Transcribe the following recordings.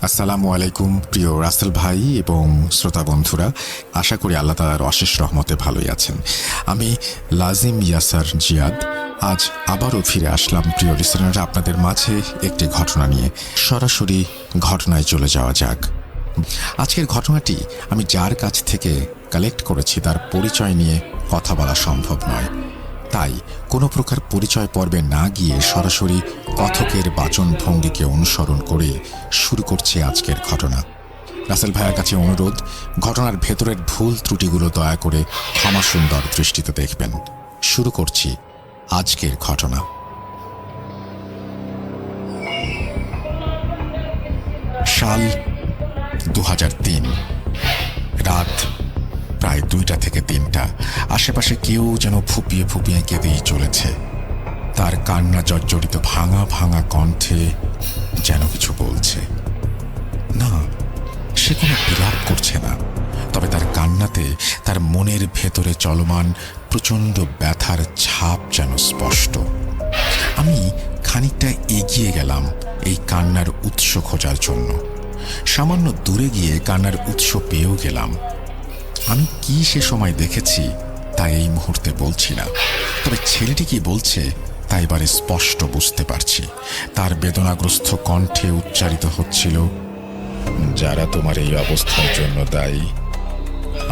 আসসালামু আলাইকুম প্রিয় রাসেল ভাই এবং শ্রোতা বন্ধুরা, আশা করি আল্লাহ তাআলার অশেষ রহমতে ভালোই আছেন। আমি লাজিম ইয়াসার জিয়াদ আজ আবারও ফিরে আসলাম প্রিয় লিসেনাররা আপনাদের মাঝে একটি ঘটনা নিয়ে। সরাসরি ঘটনায় চলে যাওয়া যাক। আজকের ঘটনাটি আমি যার কাছ থেকে কালেক্ট করেছি তার পরিচয় নিয়ে কথা বলা সম্ভব নয়, তাই কোনো প্রকার পরিচয় পর্বে না গিয়ে সরাসরি কথকের বাচন ভঙ্গিকে অনুসরণ করে শুরু করছি আজকের ঘটনা। রাসেল ভাইয়ের কাছে অনুরোধ, ঘটনার ভেতরের ভুল ত্রুটিগুলো দয়া করে ক্ষমা সুন্দর দৃষ্টিতে দেখবেন। শুরু করছি আজকের ঘটনা। সাল 2003, রাত প্রায় 2টা থেকে 3টা। আশেপাশে কেউ যেন ফুপিয়ে ফুপিয়ে কেঁদেই চলেছে। তার কান্না জর্জরিত ভাঙা ভাঙা কণ্ঠে যেন কিছু বলছে। না, সে কোনো বিলাপ করছে না, তবে তার কান্নাতে তার মনের ভেতরে চলমান প্রচণ্ড ব্যথার ছাপ যেন স্পষ্ট। আমি খানিকটা এগিয়ে গেলাম এই কান্নার উৎস খোঁজার জন্য। সামান্য দূরে গিয়ে কান্নার উৎস পেয়েও গেলাম। আমি কি সে সময় দেখেছি তা এই মুহূর্তে বলছি না, তবে ছেলেটি কি বলছে তা এবারে স্পষ্ট বুঝতে পারছি। তার বেদনাগ্রস্ত কণ্ঠে উচ্চারিত হচ্ছিল, যারা তোমার এই অবস্থার জন্য দায়ী,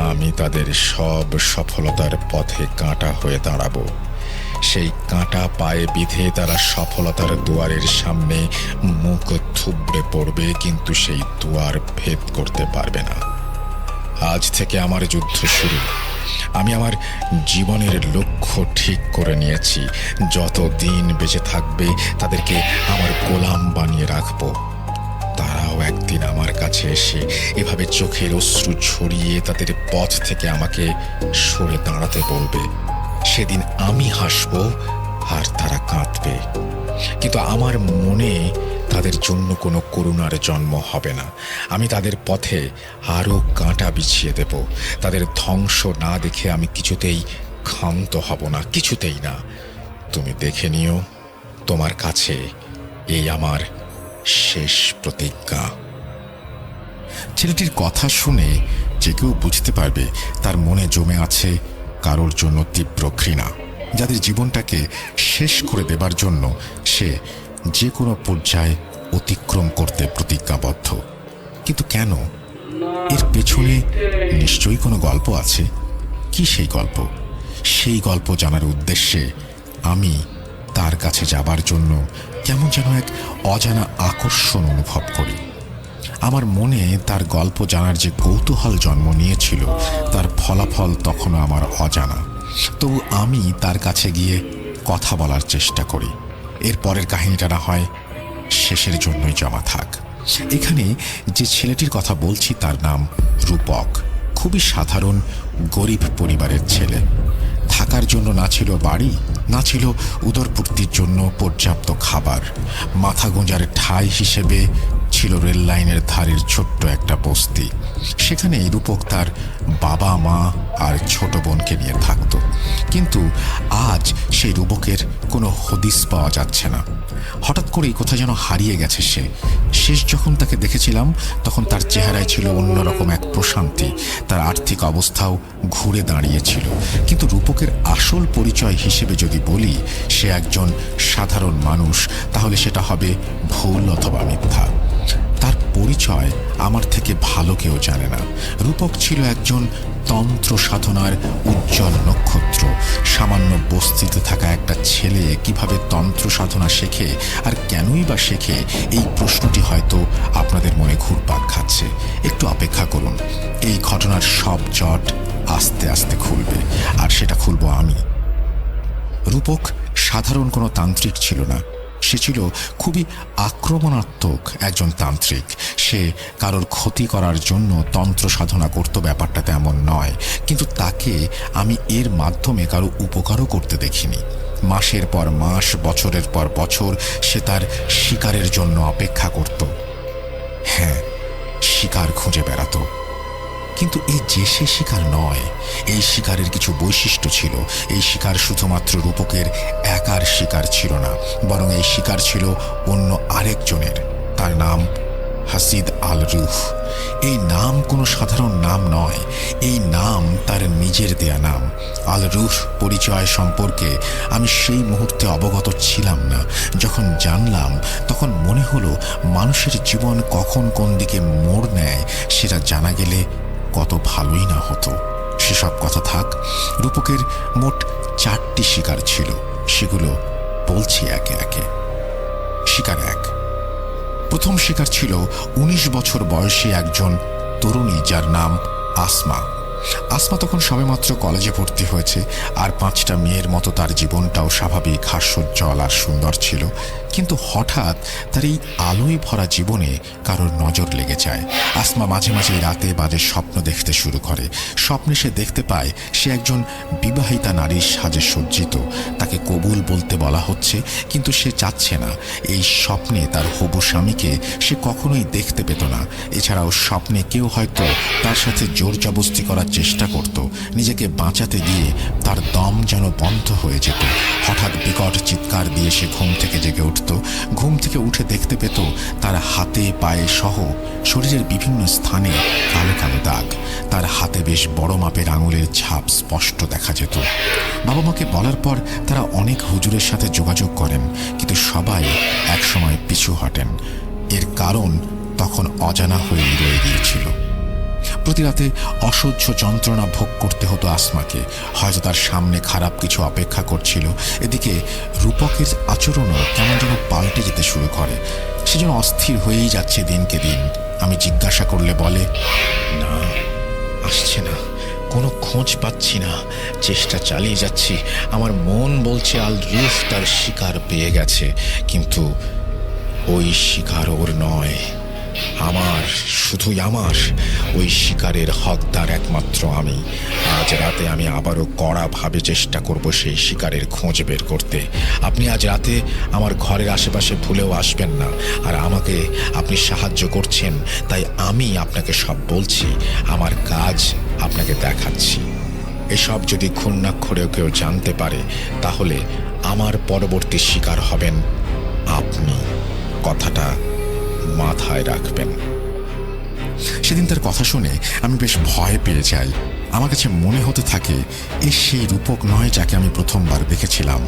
আমি তাদের সব সফলতার পথে কাঁটা হয়ে দাঁড়াবো। সেই কাঁটা পায়ে বিঁধে তারা সফলতার দুয়ারের সামনে মুখ থুবড়ে পড়বে, কিন্তু সেই দুয়ার ভেদ করতে পারবে না। আজ থেকে আমার যুদ্ধ শুরু। আমি আমার জীবনের লক্ষ্য ঠিক করে নিয়েছি। যত দিন বেঁচে থাকবে তাদেরকে আমার গোলাম বানিয়ে রাখবো। তারাও একদিন আমার কাছে এসে এভাবে চোখের অশ্রু ঝরিয়ে তাদের পথ থেকে আমাকে সরে দাঁড়াতে বলবে। সেদিন আমি হাসবো আর তারা কাঁদবে, কিন্তু আমার মনে তাদের জন্য কোনো করুণার জন্ম হবে না। আমি তাদের পথে আরও কাঁটা বিছিয়ে দেব। তাদের ধ্বংস না দেখে আমি কিছুতেই ক্ষান্ত হব না, কিছুতেই না। তুমি দেখে নিও, তোমার কাছে এই আমার শেষ প্রতিজ্ঞা। ছেলেটির কথা শুনে যে কেউ বুঝতে পারবে তার মনে জমে আছে কারোর জন্য তীব্র ঘৃণা, যাদের জীবনটাকে শেষ করে দেবার জন্য সে যে কোনো পর্যায়ে অতিক্রম করতে প্রতিজ্ঞাবদ্ধ। কিন্তু কেন? এর পেছনে নিশ্চয়ই কোনো গল্প আছে। কি সেই গল্প? সেই গল্প জানার উদ্দেশ্যে আমি তার কাছে যাবার জন্য কেমন যেন এক অজানা আকর্ষণ অনুভব করি। আমার মনে তার গল্প জানার যে কৌতূহল জন্ম নিয়েছিল তার ফলাফল তখনও আমার অজানা। তবু আমি তার কাছে গিয়ে কথা বলার চেষ্টা করি। এর পরের কাহিনীটা না হয় শেষের জন্যই জমা থাক। এখানে যে ছেলেটির কথা বলছি তার নাম রূপক। খুবই সাধারণ গরিব পরিবারের ছেলে। থাকার জন্য না ছিল বাড়ি, না ছিল উদরপূর্তির জন্য পর্যাপ্ত খাবার। মাথা গোঁজার ঠাঁই হিসেবে ছিল রেল লাইনের ধারের ছোট্ট একটা বস্তি। সেখানে রূপক তার বাবা মা আর ছোট বোনকে নিয়ে থাকত। কিন্তু আজ সেই রূপকের কোনো হদিস পাওয়া যাচ্ছে না। হঠাৎ করেই কোথায় যেন হারিয়ে গেছে সে। শেষ যখন তাকে দেখেছিলাম তখন তার চেহারায় ছিল অন্যরকম এক প্রশান্তি। তার আর্থিক অবস্থাও ঘুরে দাঁড়িয়েছিল। কিন্তু রূপকের আসল পরিচয় হিসেবে যদি বলি সে একজন সাধারণ মানুষ, তাহলে সেটা হবে ভুল অথবা মিথ্যা। তার পরিচয় আমার থেকে ভালো কেউ জানে না। রূপক ছিল একজন তন্ত্র সাধনার উজ্জ্বল নক্ষত্র। সামান্য বস্তিতে থাকা একটা ছেলে কিভাবে তন্ত্র সাধনা শেখে আর কেনই বা শেখে, এই প্রশ্নটি হয়তো আপনাদের মনে ঘুরপাক খাচ্ছে। একটু অপেক্ষা করুন, এই ঘটনার সব জট আস্তে আস্তে খুলবে, আর সেটা খুলব আমি। রূপক সাধারণ কোনো তান্ত্রিক ছিল না। সে ছিল খুবই আক্রমণাত্মক একজন তান্ত্রিক। সে কারোর ক্ষতি করার জন্য তন্ত্র সাধনা করত, ব্যাপারটা তেমন নয়। কিন্তু তাকে আমি এর মাধ্যমে কারো উপকারও করতে দেখিনি। মাসের পর মাস, বছরের পর বছর সে তার শিকারের জন্য অপেক্ষা করত। হ্যাঁ, শিকার খুঁজে বেড়াতো। কিন্তু এই যে সে শিকার নয়, এই শিকারের কিছু বৈশিষ্ট্য ছিল। এই শিকার শুধুমাত্র রূপকের একার শিকার ছিল না, বরং এই শিকার ছিল অন্য আরেকজনের। তার নাম হাসিদ আল রুহ। এই নাম কোনো সাধারণ নাম নয়, এই নাম তার নিজের দেয়া নাম। আল রুহ পরিচয় সম্পর্কে আমি সেই মুহূর্তে অবগত ছিলাম না। যখন জানলাম তখন মনে হলো মানুষের জীবন কখন কোন দিকে মোড় নেয় সেটা জানা গেলে কত ভালোই না হতো। সেসব কথা থাক। রূপকের মোট 4টি শিকার ছিল, সেগুলো বলছি একে একে। শিকার 1। প্রথম শিকার ছিল 19 বছর বয়সী একজন তরুণী যার নাম আসমা। আসমা তখন সবেমাত্র কলেজে ভর্তি হয়েছে, আর 5টা মেয়ের মতো তার জীবনটাও স্বাভাবিক, হাস্যোজ্জ্বল আর সুন্দর ছিল। কিন্তু হঠাৎ তার এই আলোয় ভরা জীবনে কারোর নজর লেগে যায়। আসমা মাঝে মাঝে রাতে বাজে স্বপ্ন দেখতে শুরু করে। স্বপ্নে সে দেখতে পায় সে একজন বিবাহিতা নারীর সাজে সজ্জিত। তাকে কবুল বলতে বলা হচ্ছে, কিন্তু সে চাচ্ছে না। এই স্বপ্নে তার হবু স্বামীকে সে কখনোই দেখতে পেত না। এছাড়াও স্বপ্নে কেউ হয়তো তার সাথে জোর জবস্তি করার চেষ্টা করত। নিজেকে বাঁচাতে গিয়ে তার দম যেন বন্ধ হয়ে যেত। হঠাৎ বিকট চিৎকার দিয়ে সে ঘুম থেকে জেগে উঠত। ঘুম থেকে উঠে দেখতে পেত তার হাতে পায়ে সহ শরীরের বিভিন্ন স্থানে কালো কালো দাগ। তার হাতে বেশ বড় মাপের আঙুলের ছাপ স্পষ্ট দেখা যেত। বাবা মাকে বলার পর তারা অনেক হুজুরের সাথে যোগাযোগ করেন, কিন্তু সবাই একসময় পিছু হটেন। এর কারণ তখন অজানা হয়েই রয়ে গিয়েছিল। প্রতি রাতে অসহ্য যন্ত্রণা ভোগ করতে হতো আসমাকে। হয়তো তার সামনে খারাপ কিছু অপেক্ষা করছিল। এদিকে রূপকের আচরণও কেমন যেন পাল্টে যেতে শুরু করে। সে যেন অস্থির হয়েই যাচ্ছে দিনকে দিন। আমি জিজ্ঞাসা করলে বলে, না, আসছে না, কোনো খোঁজ পাচ্ছি না, চেষ্টা চালিয়ে যাচ্ছি। আমার মন বলছে আল রুহ তার শিকার পেয়ে গেছে, কিন্তু ওই শিকার ওর নয়, আমার, শুধুই আমার। ওই শিকারের হকদার একমাত্র আমি। আজ রাতে আমি আবারও কড়াভাবে চেষ্টা করব সেই শিকারের খোঁজ বের করতে। আপনি আজ রাতে আমার ঘরের আশেপাশে ভুলেও আসবেন না। আর আমাকে আপনি সাহায্য করছেন, তাই আমি আপনাকে সব বলছি। আমার কাজ আপনাকে দেখাচ্ছি। এসব যদি ঘূর্ণাক্ষরেও কেউ জানতে পারে, তাহলে আমার পরবর্তী শিকার হবেন আপনি। কথাটা মাথায় রাখবেন। সেদিন তার কথা শুনে আমি বেশ ভয় পেয়ে যাই। আমার কাছে মনে হতে থাকে এ সেই রূপক নয় যাকে আমি প্রথমবার দেখেছিলাম।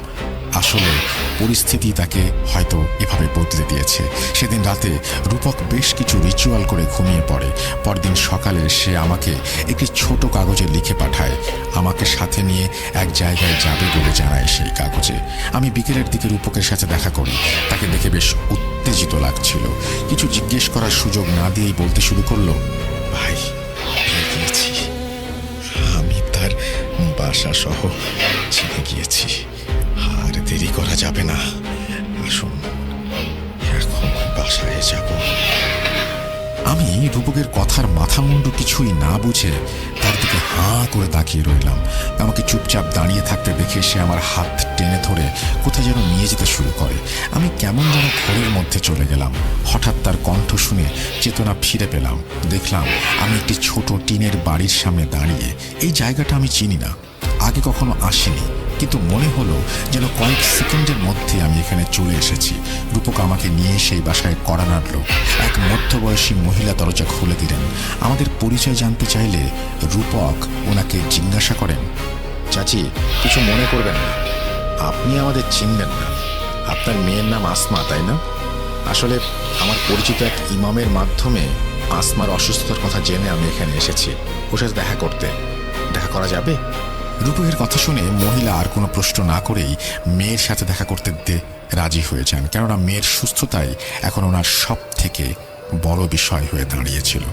আসলে পরিস্থিতি তাকে হয়তো এভাবে বদলে দিয়েছে। সেদিন রাতে রূপক বেশ কিছু রিচুয়াল করে ঘুমিয়ে পড়ে। পরদিন সকালে সে আমাকে একটি ছোট কাগজে লিখে পাঠায়। আমাকে সাথে নিয়ে এক জায়গায় যাবে বলে জানায় সেই কাগজে। আমি বিকেলের দিকে রূপকের সাথে দেখা করি। তাকে দেখে বেশ উত্তেজিত লাগছিল। কিছু জিজ্ঞেস করার সুযোগ না দিয়েই বলতে শুরু করলো, ভাই, গিয়েছি, আমি তার বাসা সহ চিনে গিয়েছি। আর দেরি করা যাবে না, আসুন এখন বাসায় যাব। আমি রূপকের কথার মাথা মুন্ডু কিছুই না বুঝে তার দিকে হাঁ করে তাকিয়ে রইলাম। আমাকে চুপচাপ দাঁড়িয়ে থাকতে দেখে সে আমার হাত টেনে ধরে কোথায় যেন নিয়ে যেতে শুরু করে। আমি কেমন যেন ঘোরের মধ্যে চলে গেলাম। হঠাৎ তার কণ্ঠ শুনে চেতনা ফিরে পেলাম। দেখলাম আমি একটি ছোট টিনের বাড়ির সামনে দাঁড়িয়ে। এই জায়গাটা আমি চিনি না, আগে কখনো আসিনি, কিন্তু মনে হলো যেন কয়েক সেকেন্ডের মধ্যে আমি এখানে চলে এসেছি। রূপক আমাকে নিয়ে সেই বাসায় কড়া নাড়ল। এক মধ্যবয়সী মহিলা দরজা খুলে দিলেন। আমাদের পরিচয় জানতে চাইলে রূপক ওনাকে জিজ্ঞাসা করেন, চাচি, কিছু মনে করবেন না, আপনি আমাদের চিনবেন না। আপনার মেয়ের নাম আসমা, তাই না? আসলে আমার পরিচিত এক ইমামের মাধ্যমে আসমার অসুস্থতার কথা জেনে আমি এখানে এসেছি ওর সাথে দেখা করতে। দেখা করা যাবে? রূপকের কথা শুনে মহিলা আর কোনো প্রশ্ন না করেই মেয়ের সাথে দেখা করতে রাজি হয়ে যান, কেননা মেয়ের সুস্থতাই এখন ওনার সব থেকে বড় বিষয় হয়ে দাঁড়িয়েছিল।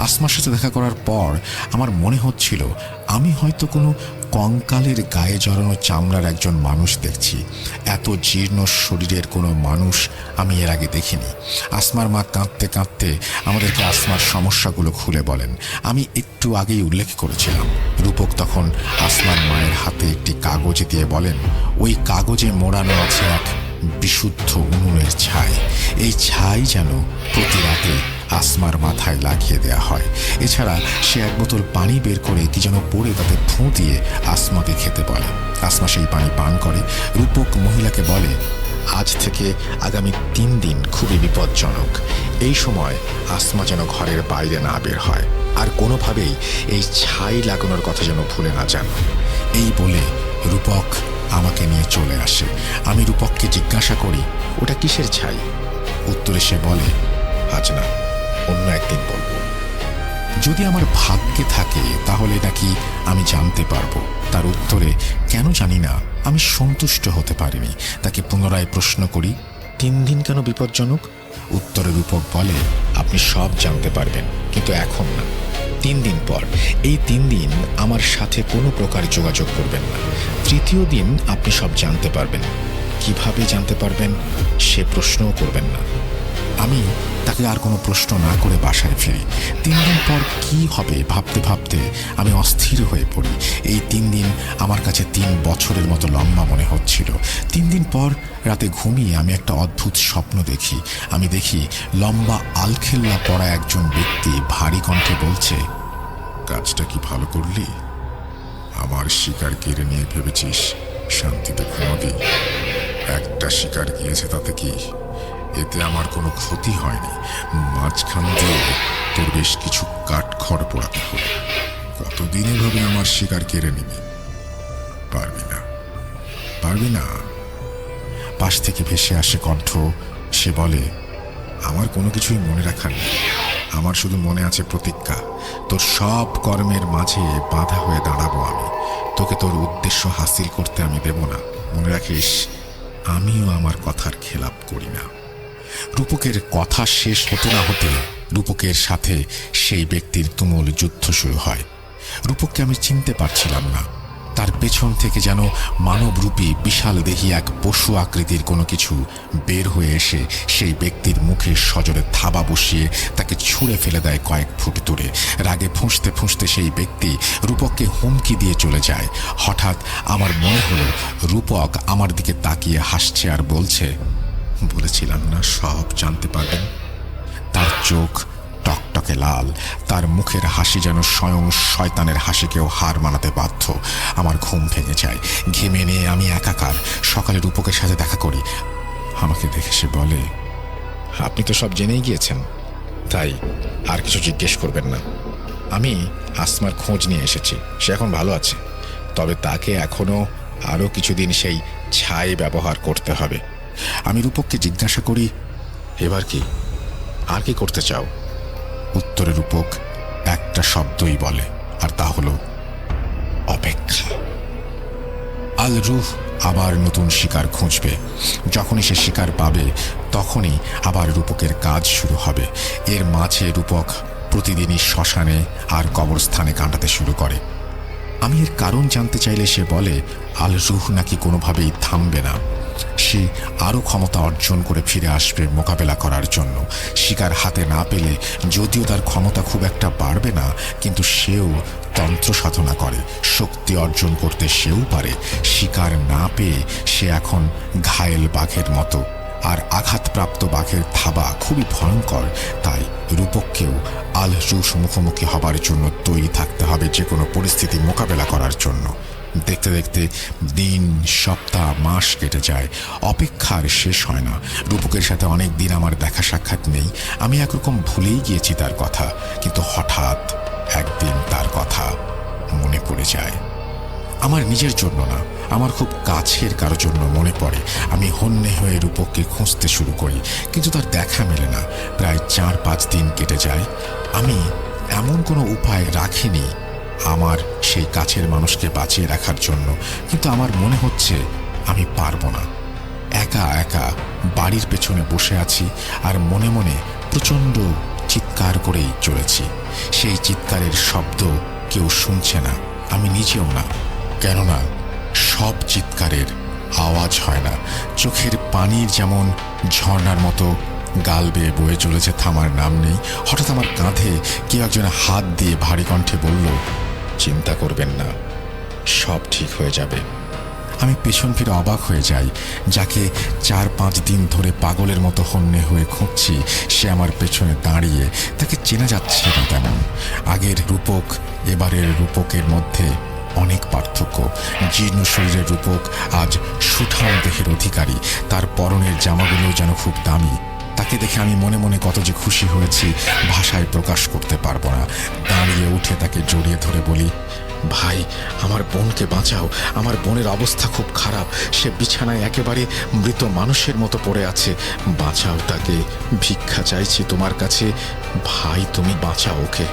আসমার সাথে দেখা করার পর আমার মনে হচ্ছিল আমি হয়তো কোনো কঙ্কালের গায়ে জড়ানো চামড়ার একজন মানুষ দেখছি। এত জীর্ণ শরীরের কোনো মানুষ আমি এর আগে দেখিনি। আসমার মা কাঁদতে কাঁদতে আমাদেরকে আসমার সমস্যাগুলো খুলে বলেন। আমি একটু আগেই উল্লেখ করেছিলাম। রূপক তখন আসমার মায়ের হাতে একটি কাগজ দিয়ে বলেন, ওই কাগজে মোড়ানো আছে এক বিশুদ্ধ উনুনের ছাই। এই ছাই যেন প্রতি রাতে আসমার মাথায় লাগিয়ে দেয়া হয়। এছাড়া সে এক বোতল পানি বের করে কি যেন পরে তাতে ফুঁ দিয়ে আসমাকে খেতে বলে। আসমা সেই পানি পান করে। রূপক মহিলাকে বলে, আজ থেকে আগামী 3 দিন খুবই বিপজ্জনক। এই সময় আসমা যেন ঘরের বাইরে না বের হয়, আর কোনোভাবেই এই ছাই লাগানোর কথা যেন ভুলে না যান। এই বলে রূপক আমাকে নিয়ে চলে আসে। আমি রূপককে জিজ্ঞাসা করি, ওটা কিসের ছাই? উত্তরে সে বলে, আজ না, অন্য একদিন বলবো। যদি আমার ভাগ্যে থাকে তাহলে নাকি আমি জানতে পারবো। তার উত্তরে কেন জানি না আমি সন্তুষ্ট হতে পারিনি। তাকে পুনরায় প্রশ্ন করি, 3 দিন কেন বিপজ্জনক? উত্তরে রূপক বলে, আপনি সব জানতে পারবেন, কিন্তু এখন না। 3 দিন পর, এই 3 দিন আমার সাথে কোনো প্রকার যোগাযোগ করবেন না। 3য় দিন আপনি সব জানতে পারবেন। কিভাবে জানতে পারবেন সে প্রশ্নও করবেন না। আমি তাকে আর কোনো প্রশ্ন না করে বাসায় ফিরি। 3 দিন পর কি হবে ভাবতে ভাবতে আমি অস্থির হয়ে পড়ি। এই 3 দিন আমার কাছে 3 বছরের মতো লম্বা মনে হচ্ছিল। 3 দিন পর রাতে ঘুমিয়ে আমি একটা অদ্ভুত স্বপ্ন দেখি। আমি দেখি লম্বা আলখেল্লা পরা একজন ব্যক্তি ভারী কণ্ঠে বলছে, কাজটা কি ভালো করলি? আমার শিকার কেড়ে নিয়ে ভেবেছিস শান্তিতে ঘুমাবি? একটা শিকার গিয়েছে, তাতে কি? এতে আমার কোনো ক্ষতি হয়নি। মাঝখান দিয়ে তোর বেশ কিছু কাঠখড় পোড়াতে হলো। কতদিন এভাবে আমার শিকার কেড়ে নিবি? পারবি না, পারবি না। পাশ থেকে ভেসে আসে কণ্ঠ। সে বলে, আমার কোনো কিছুই মনে রাখার নেই। আমার শুধু মনে আছে প্রতিজ্ঞা। তোর সব কর্মের মাঝে বাধা হয়ে দাঁড়াবো আমি। তোকে তোর উদ্দেশ্য হাসিল করতে আমি দেব না। মনে রাখিস, আমিও আমার কথার খেলাপ করি না। রূপকের কথা শেষ হতে না হতে রূপকের সাথে সেই ব্যক্তির তুমুল যুদ্ধ শুরু হয়। রূপককে আমি চিনতে পারছিলাম না। তার পেছন থেকে যেন মানবরূপী বিশাল দেহী এক পশু আকৃতির কোনো কিছু বের হয়ে এসে সেই ব্যক্তির মুখে সজোরে থাবা বসিয়ে তাকে ছুঁড়ে ফেলে দেয় কয়েক ফুট দূরে। রাগে ফুঁসতে ফুঁসতে সেই ব্যক্তি রূপককে হুমকি দিয়ে চলে যায়। হঠাৎ আমার মনে হলো রূপক আমার দিকে তাকিয়ে হাসছে আর বলছে, বলেছিলাম না সব জানতে পারবেন। তার চোখ টকটকে লাল, তার মুখের হাসি যেন স্বয়ং শয়তানের হাসিকেও হার মানাতে বাধ্য। আমার ঘুম ভেঙে যায়, ঘেমে নিয়ে আমি একাকার। সকালে রূপকের সাথে দেখা করি। আমাকে দেখে সে বলে, আপনি তো সব জেনেই গিয়েছেন, তাই আর কিছু জিজ্ঞেস করবেন না। আমি আসমার খোঁজ নিয়ে এসেছি, সে এখন ভালো আছে, তবে তাকে এখনো আরও কিছুদিন সেই ছাই ব্যবহার করতে হবে। আমি রূপককে জিজ্ঞাসা করি, এবার কি, আর কি করতে চাও? উত্তরে রূপক একটা শব্দই বলে, আর তা হলো অপেক্ষা। আল রুহ আবার নতুন শিকার খুঁজবে। যখনই সে শিকার পাবে তখনই আবার রূপকের কাজ শুরু হবে। এর মাঝে রূপক প্রতিদিনই শ্মশানে আর কবরস্থানে কাটাতে শুরু করে। আমি এর কারণ জানতে চাইলে সে বলে, আল রুহ নাকি কোনোভাবেই থামবে না। সে আরও ক্ষমতা অর্জন করে ফিরে আসবে মোকাবেলা করার জন্য। শিকার হাতে না পেলে যদিও তার ক্ষমতা খুব একটা বাড়বে না, কিন্তু সেও তন্ত্র সাধনা করে, শক্তি অর্জন করতে সেও পারে। শিকার না পেয়ে সে এখন ঘায়েল বাঘের মতো, আর আঘাতপ্রাপ্ত বাঘের থাবা খুবই ভয়ঙ্কর। তাই রূপককেও আল রুহ মুখোমুখি হবার জন্য তৈরি থাকতে হবে যে কোনো পরিস্থিতি মোকাবেলা করার জন্য। দেখতে দেখতে দিন, সপ্তাহ, মাস কেটে যায়। অপেক্ষার শেষ হয় না। রূপকের সাথে অনেক দিন আমার দেখা সাক্ষাৎ নেই। আমি একরকম ভুলেই গিয়েছি তার কথা, কিন্তু হঠাৎ একদিন তার কথা মনে পড়ে যায়। আমার নিজের জন্য না, আমার খুব কাছের কারো জন্য মনে পড়ে। আমি হন্যে হয়ে রূপককে খুঁজতে শুরু করি, কিন্তু তার দেখা মেলে না। প্রায় 4-5 দিন কেটে যায়। আমি এমন কোনো উপায় রাখিনি আমার সেই কাছের মানুষকে বাঁচিয়ে রাখার জন্য, কিন্তু আমার মনে হচ্ছে আমি পারবো না। একা একা বাড়ির পেছনে বসে আছি আর মনে মনে প্রচণ্ড চিৎকার করেই চলেছি। সেই চিৎকারের শব্দ কেউ শুনছে না, আমি নিজেও না। কেননা সব চিৎকারের আওয়াজ হয় না। চোখের পানির যেমন ঝর্ণার মতো গাল বেয়ে বয়ে চলেছে, থামার নাম নেই। হঠাৎ আমার কাঁধে কেউ একজন হাত দিয়ে ভারী কণ্ঠে বলল, চিন্তা করবেন না, সব ঠিক হয়ে যাবে। আমি পেছন ফিরে অবাক হয়ে যাই। যাকে 4-5 দিন ধরে পাগলের মতো হন্যে হয়ে খুঁজছি, সে আমার পেছনে দাঁড়িয়ে। তাকে চেনা যাচ্ছে না তেমন। আগের রূপক এবারের রূপকের মধ্যে অনেক পার্থক্য। জীর্ণ শরীরের রূপক আজ সুঠাম দেহের অধিকারী। তার পরনের জামাগুলো যেন খুব দামি। তাকে দেখে আমি মনে মনে কত যে খুশি হয়েছি ভাষায় প্রকাশ করতে পারবো না। দাঁড়িয়ে উঠে তাকে জড়িয়ে ধরে বলি, ভাই, আমার বোনকে বাঁচাও। আমার বোনের অবস্থা খুব খারাপ। সে বিছানায় একেবারে মৃত মানুষের মতো পড়ে আছে। বাঁচাও তাকে, ভিক্ষা চাইছি তোমার কাছে। ভাই, তুমি বাঁচাও ওকে।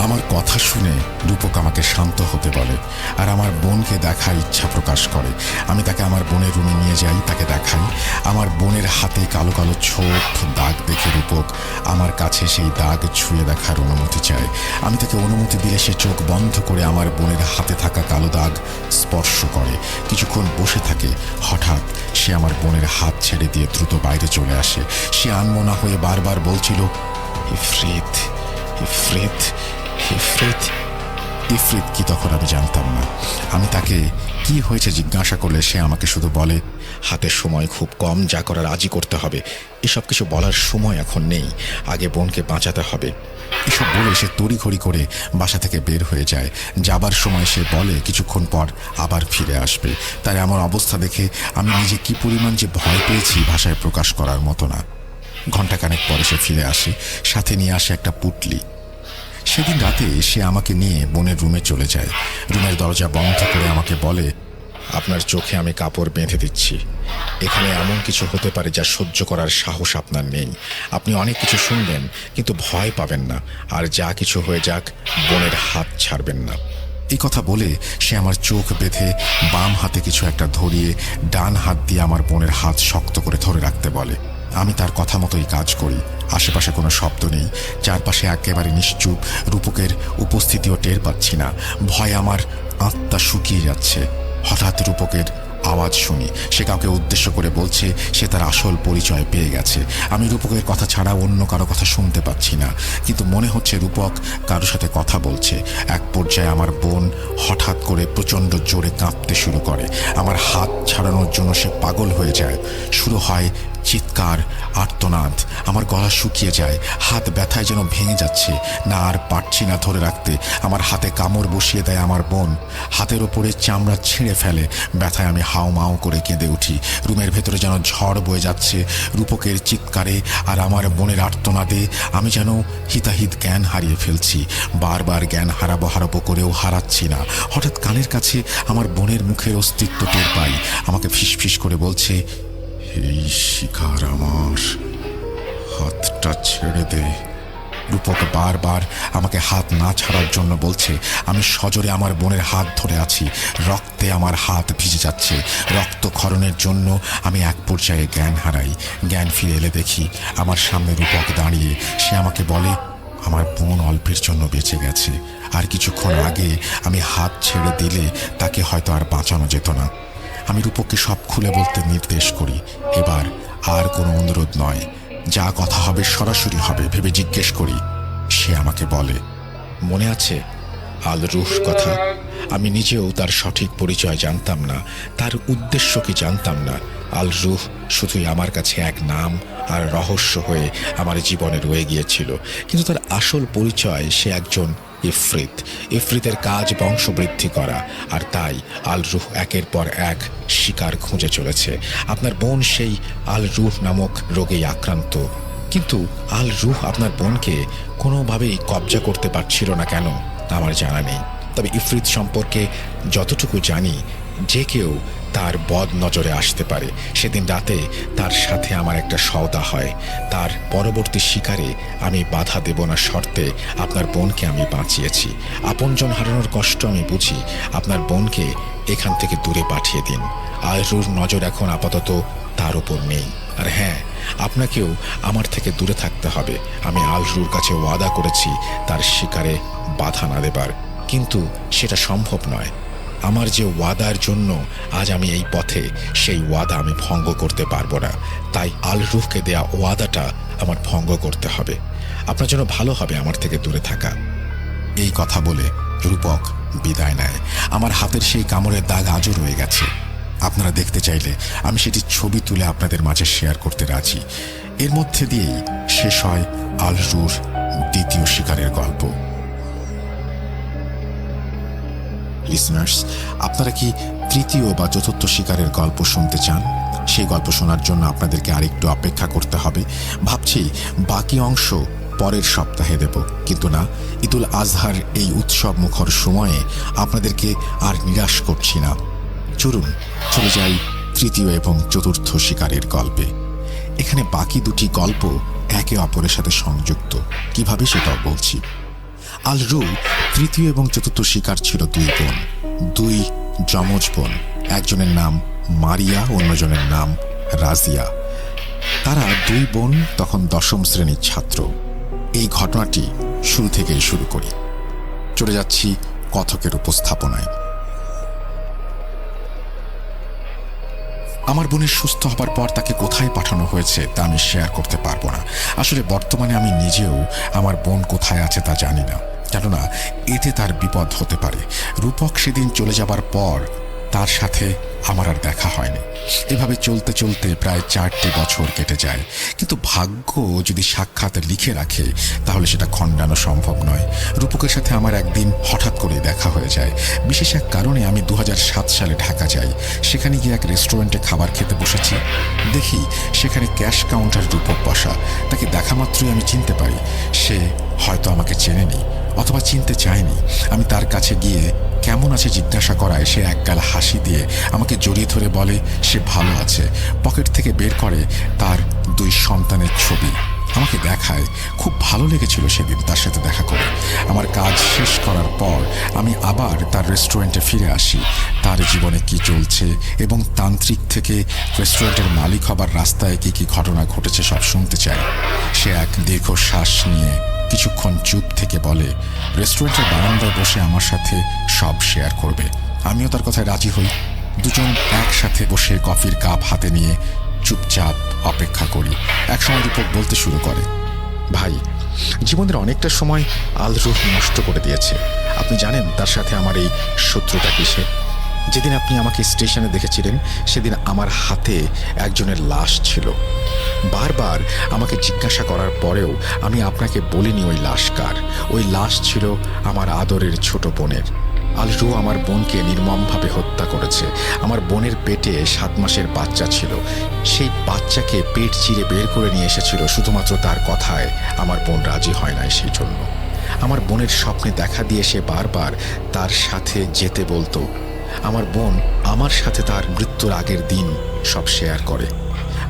আমার কথা শুনে রূপক আমাকে শান্ত হতে বলে আর আমার বোনকে দেখার ইচ্ছা প্রকাশ করে। আমি তাকে আমার বোনের রুমে নিয়ে যাই, তাকে দেখাই। আমার বোনের হাতে কালো কালো ছোপ দাগ দেখে রূপক আমার কাছে সেই দাগ ছুঁয়ে দেখার অনুমতি চায়। আমি তাকে অনুমতি দিলে সে চোখ বন্ধ করে আমার বোনের হাতে থাকা কালো দাগ স্পর্শ করে। কিছুক্ষণ বসে থাকে। হঠাৎ সে আমার বোনের হাত ছেড়ে দিয়ে দ্রুত বাইরে চলে আসে। সে আনমনা হয়ে বারবার বলছিল, ইফরিত, ইফরিত, ইফরিত। ইফরিত কি তখন আমি জানতাম না। আমি তাকে কি হয়েছে জিজ্ঞাসা করলে সে আমাকে শুধু বলে, হাতের সময় খুব কম, যা করার আজই করতে হবে। এসব কিছু বলার সময় এখন নেই, আগে বোনকে বাঁচাতে হবে। এসব বলে সে তড়িঘড়ি করে বাসা থেকে বের হয়ে যায়। যাবার সময় সে বলে কিছুক্ষণ পর আবার ফিরে আসবে। তাই আমার অবস্থা দেখে আমি নিজে কি পরিমাণ যে ভয় পেয়েছি ভাষায় প্রকাশ করার মতো না। ঘণ্টাখানেক পরে সে ফিরে আসে, সাথে নিয়ে আসে একটা পুটলি। সেদিন রাতে সে আমাকে নিয়ে বোনের রুমে চলে যায়। রুমের দরজা বন্ধ করে আমাকে বলে, আপনার চোখে আমি কাপড় বেঁধে দিচ্ছি। এখানে এমন কিছু হতে পারে যা সহ্য করার সাহস আপনার নেই। আপনি অনেক কিছু শুনবেন কিন্তু ভয় পাবেন না, আর যা কিছু হয়ে যাক বোনের হাত ছাড়বেন না। এই কথা বলে সে আমার চোখ বেঁধে বাম হাতে কিছু একটা ধরিয়ে ডান হাত দিয়ে আমার বোনের হাত শক্ত করে ধরে রাখতে বলে। আমি তার কথা মতোই কাজ করি। আশেপাশে কোনো শব্দ নেই, চারপাশে একেবারে নিশ্চুপ। রূপকের উপস্থিতিও টের পাচ্ছি না। ভয় আমার আত্মা শুকিয়ে যাচ্ছে। হঠাৎ রূপকের আওয়াজ শুনি। সে কাউকে উদ্দেশ্য করে বলছে সে তার আসল পরিচয় পেয়ে গেছে। আমি রূপকের কথা ছাড়া অন্য কারো কথা শুনতে পাচ্ছি না, কিন্তু মনে হচ্ছে রূপক কারোর সাথে কথা বলছে। এক পর্যায়ে আমার বোন হঠাৎ করে প্রচণ্ড জোরে কাঁপতে শুরু করে। আমার হাত ছাড়ানোর জন্য সে পাগল হয়ে যায়। শুরু হয় চিৎকার, আর্তনাদ। আমার গলা শুকিয়ে যায়, হাত ব্যথায় যেন ভেঙে যাচ্ছে। না আর পারছি না ধরে রাখতে। আমার হাতে কামড় বসিয়ে দেয় আমার বোন। হাতের ওপরে চামড়া ছিঁড়ে ফেলে। ব্যথায় আমি হাও মাও করে কেঁদে উঠি। রুমের ভেতরে যেন ঝড় বয়ে যাচ্ছে। রূপকের চিৎকারে আর আমার বোনের আর্তনাদে আমি যেন হিতাহিত জ্ঞান হারিয়ে ফেলছি। বারবার জ্ঞান হারাবো করেও হারাচ্ছি না। হঠাৎ কানের কাছে আমার বোনের মুখের অস্তিত্ব টের পাই। আমাকে ফিসফিস করে বলছে, এই শিকার আমার, হাতটা ছেড়ে দে। রূপক বারবার আমাকে হাত না ছাড়ার জন্য বলছে। আমি সজোরে আমার বোনের হাত ধরে আছি। রক্তে আমার হাত ভিজে যাচ্ছে। রক্তক্ষরণের জন্য আমি এক পর্যায়ে জ্ঞান হারাই। জ্ঞান ফিরে এলে দেখি আমার সামনে রূপক দাঁড়িয়ে। সে আমাকে বলে, আমার বোন অল্পের জন্য বেঁচে গেছে। আর কিছুক্ষণ আগে আমি হাত ছেড়ে দিলে তাকে হয়তো আর বাঁচানো যেত না। আমি রূপককে সব খুলে বলতে নির্দেশ করি। এবার আর কোনো অনুরোধ নয়, যা কথা হবে সরাসরি হবে ভেবে জিজ্ঞেস করি। সে আমাকে বলে, মনে আছে আল রুহ কথা? আমি নিজেও তার সঠিক পরিচয় জানতাম না, তার উদ্দেশ্য কি জানতাম না। আল রুহ শুধুই আমার কাছে এক নাম আর রহস্য হয়ে আমার জীবনে রয়ে গিয়েছিল। কিন্তু তার আসল পরিচয় সে একজন ইফরিত। ইফরিতের কাজ বংশবৃদ্ধি করা, আর তাই আল রুহ একের পর এক শিকার খুঁজে চলেছে। আপনার বোন সেই আল রুহ নামক রোগেই আক্রান্ত। কিন্তু আল রুহ আপনার বোনকে কোনোভাবেই কবজা করতে পারছিল না কেন আমার জানা নেই। তবে ইফরিত সম্পর্কে যতটুকু জানি, যে কেউ তার বদ নজরে আসতে পারে। সেদিন রাতে তার সাথে আমার একটা সওদা হয়। তার পরবর্তী শিকারে আমি বাধা দেব না শর্তে আপনার বোনকে আমি বাঁচিয়েছি। আপনজন হারানোর কষ্ট আমি বুঝি। আপনার বোনকে এখান থেকে দূরে পাঠিয়ে দিন। আল রুহর নজর এখন আপাতত তার ওপর নেই। আর হ্যাঁ, আপনাকেও আমার থেকে দূরে থাকতে হবে। আমি আল রুহর কাছে ওয়াদা করেছি তার শিকারে বাধা না দেবার, কিন্তু সেটা সম্ভব নয়। আমার যে ওয়াদার জন্য আজ আমি এই পথে, সেই ওয়াদা আমি ভঙ্গ করতে পারবো না। তাই আল রুহকে দেয়া ওয়াদাটা আমার ভঙ্গ করতে হবে। আপনার জন্য ভালো হবে আমার থেকে দূরে থাকা। এই কথা বলে রূপক বিদায় নেয়। আমার হাতের সেই কামড়ের দাগ আজও রয়ে গেছে। আপনারা দেখতে চাইলে আমি সেটি ছবি তুলে আপনাদের মাঝে শেয়ার করতে রাজি। এর মধ্যে দিয়েই শেষ হয় আল রুহর দ্বিতীয় শিকারের গল্প। লিসনার্স, আপনারা কি তৃতীয় বা চতুর্থ শিকারের গল্প শুনতে চান? সেই গল্প শোনার জন্য আপনাদেরকে আরেকটু অপেক্ষা করতে হবে। ভাবছি বাকি অংশ পরের সপ্তাহে দেব, কিন্তু না, ঈদুল আজহার এই উৎসব মুখর সময়ে আপনাদেরকে আর নিরাশ করছি না। চলুন চলে যাই তৃতীয় এবং চতুর্থ শিকারের গল্পে। এখানে বাকি দুটি গল্প একে অপরের সাথে সংযুক্ত, কিভাবে সেটাও বলছি। আল রু তৃতীয় এবং চতুর্থ শিকার ছিল দুই বোন, দুই যমজ বোন। একজনের নাম মারিয়া, অন্যজনের নাম রাজিয়া। তারা দুই বোন তখন 10ম শ্রেণীর ছাত্র। এই ঘটনাটি শুরু থেকেই শুরু করি। চলে যাচ্ছি কথকের উপস্থাপনায়। আমার বোনের সুস্থ হবার পর তাকে কোথায় পাঠানো হয়েছে তা আমি শেয়ার করতে পারবো না। আসলে বর্তমানে আমি নিজেও আমার বোন কোথায় আছে তা জানি না, কেননা এতে তার বিপদ হতে পারে। রূপক সেদিন চলে যাবার পর তার সাথে আমার আর দেখা হয়নি। এভাবে চলতে চলতে প্রায় 4টে বছর কেটে যায়, কিন্তু ভাগ্য যদি সাক্ষাৎ লিখে রাখে তাহলে সেটা খণ্ডানো সম্ভব নয়। রূপকের সাথে আমার একদিন হঠাৎ করে দেখা হয়ে যায়। বিশেষ এক কারণে আমি 2007 সালে ঢাকা যাই। সেখানে গিয়ে এক রেস্টুরেন্টে খাবার খেতে বসেছি। দেখি সেখানে ক্যাশ কাউন্টার রূপক বসা। তাকে দেখা মাত্রই আমি চিনতে পারি সে হয়তো আমাকে চেনেনি অথবা চিনতে চায়নি। আমি তার কাছে গিয়ে কেমন আছে জিজ্ঞাসা করায় সে একগাল হাসি দিয়ে আমাকে জড়িয়ে ধরে বলে সে ভালো আছে। পকেট থেকে বের করে তার 2 সন্তানের ছবি আমাকে দেখায়। খুব ভালো লেগেছিল সেদিন তার সাথে দেখা করে। আমার কাজ শেষ করার পর আমি আবার তার রেস্টুরেন্টে ফিরে আসি। তার জীবনে কি চলছে এবং তান্ত্রিক থেকে রেস্টুরেন্টের মালিক হবার রাস্তায় কি কি ঘটনা ঘটেছে সব শুনতে চাই। সে এক দীর্ঘশ্বাস নিয়ে কিছুক্ষণ চুপ থেকে বলে রেস্টুরেন্টের বারান্দায় বসে আমার সাথে সব শেয়ার করবে। আমিও তার কথায় রাজি হই। দুজন একসাথে বসে কফির কাপ হাতে নিয়ে চুপচাপ অপেক্ষা করি। একসময় রূপক বলতে শুরু করে, ভাই, জীবনের অনেকটা সময় আল রুহ নষ্ট করে দিয়েছে। আপনি জানেন তার সাথে আমার এই শত্রুতা কিসে? যেদিন আপনি আমাকে স্টেশনে দেখেছিলেন সেদিন আমার হাতে একজনের লাশ ছিল। বারবার আমাকে জিজ্ঞাসা করার পরেও আমি আপনাকে বলিনি ওই লাশ কার। ওই লাশ ছিল আমার আদরের ছোট বোনের। আল রু আমার বোনকে নির্মমভাবে হত্যা করেছে। আমার বোনের পেটে 7 মাসের বাচ্চা ছিল। সেই বাচ্চাকে পেট চিরে বের করে নিয়ে এসেছিল শুধুমাত্র তার কথায় আমার বোন রাজি হয় নাই। সেই জন্য আমার বোনের স্বপ্নে দেখা দিয়ে সে বারবার তার সাথে যেতে বলতো। আমার বোন আমার সাথে তার মৃত্যুর আগের দিন সব শেয়ার করে।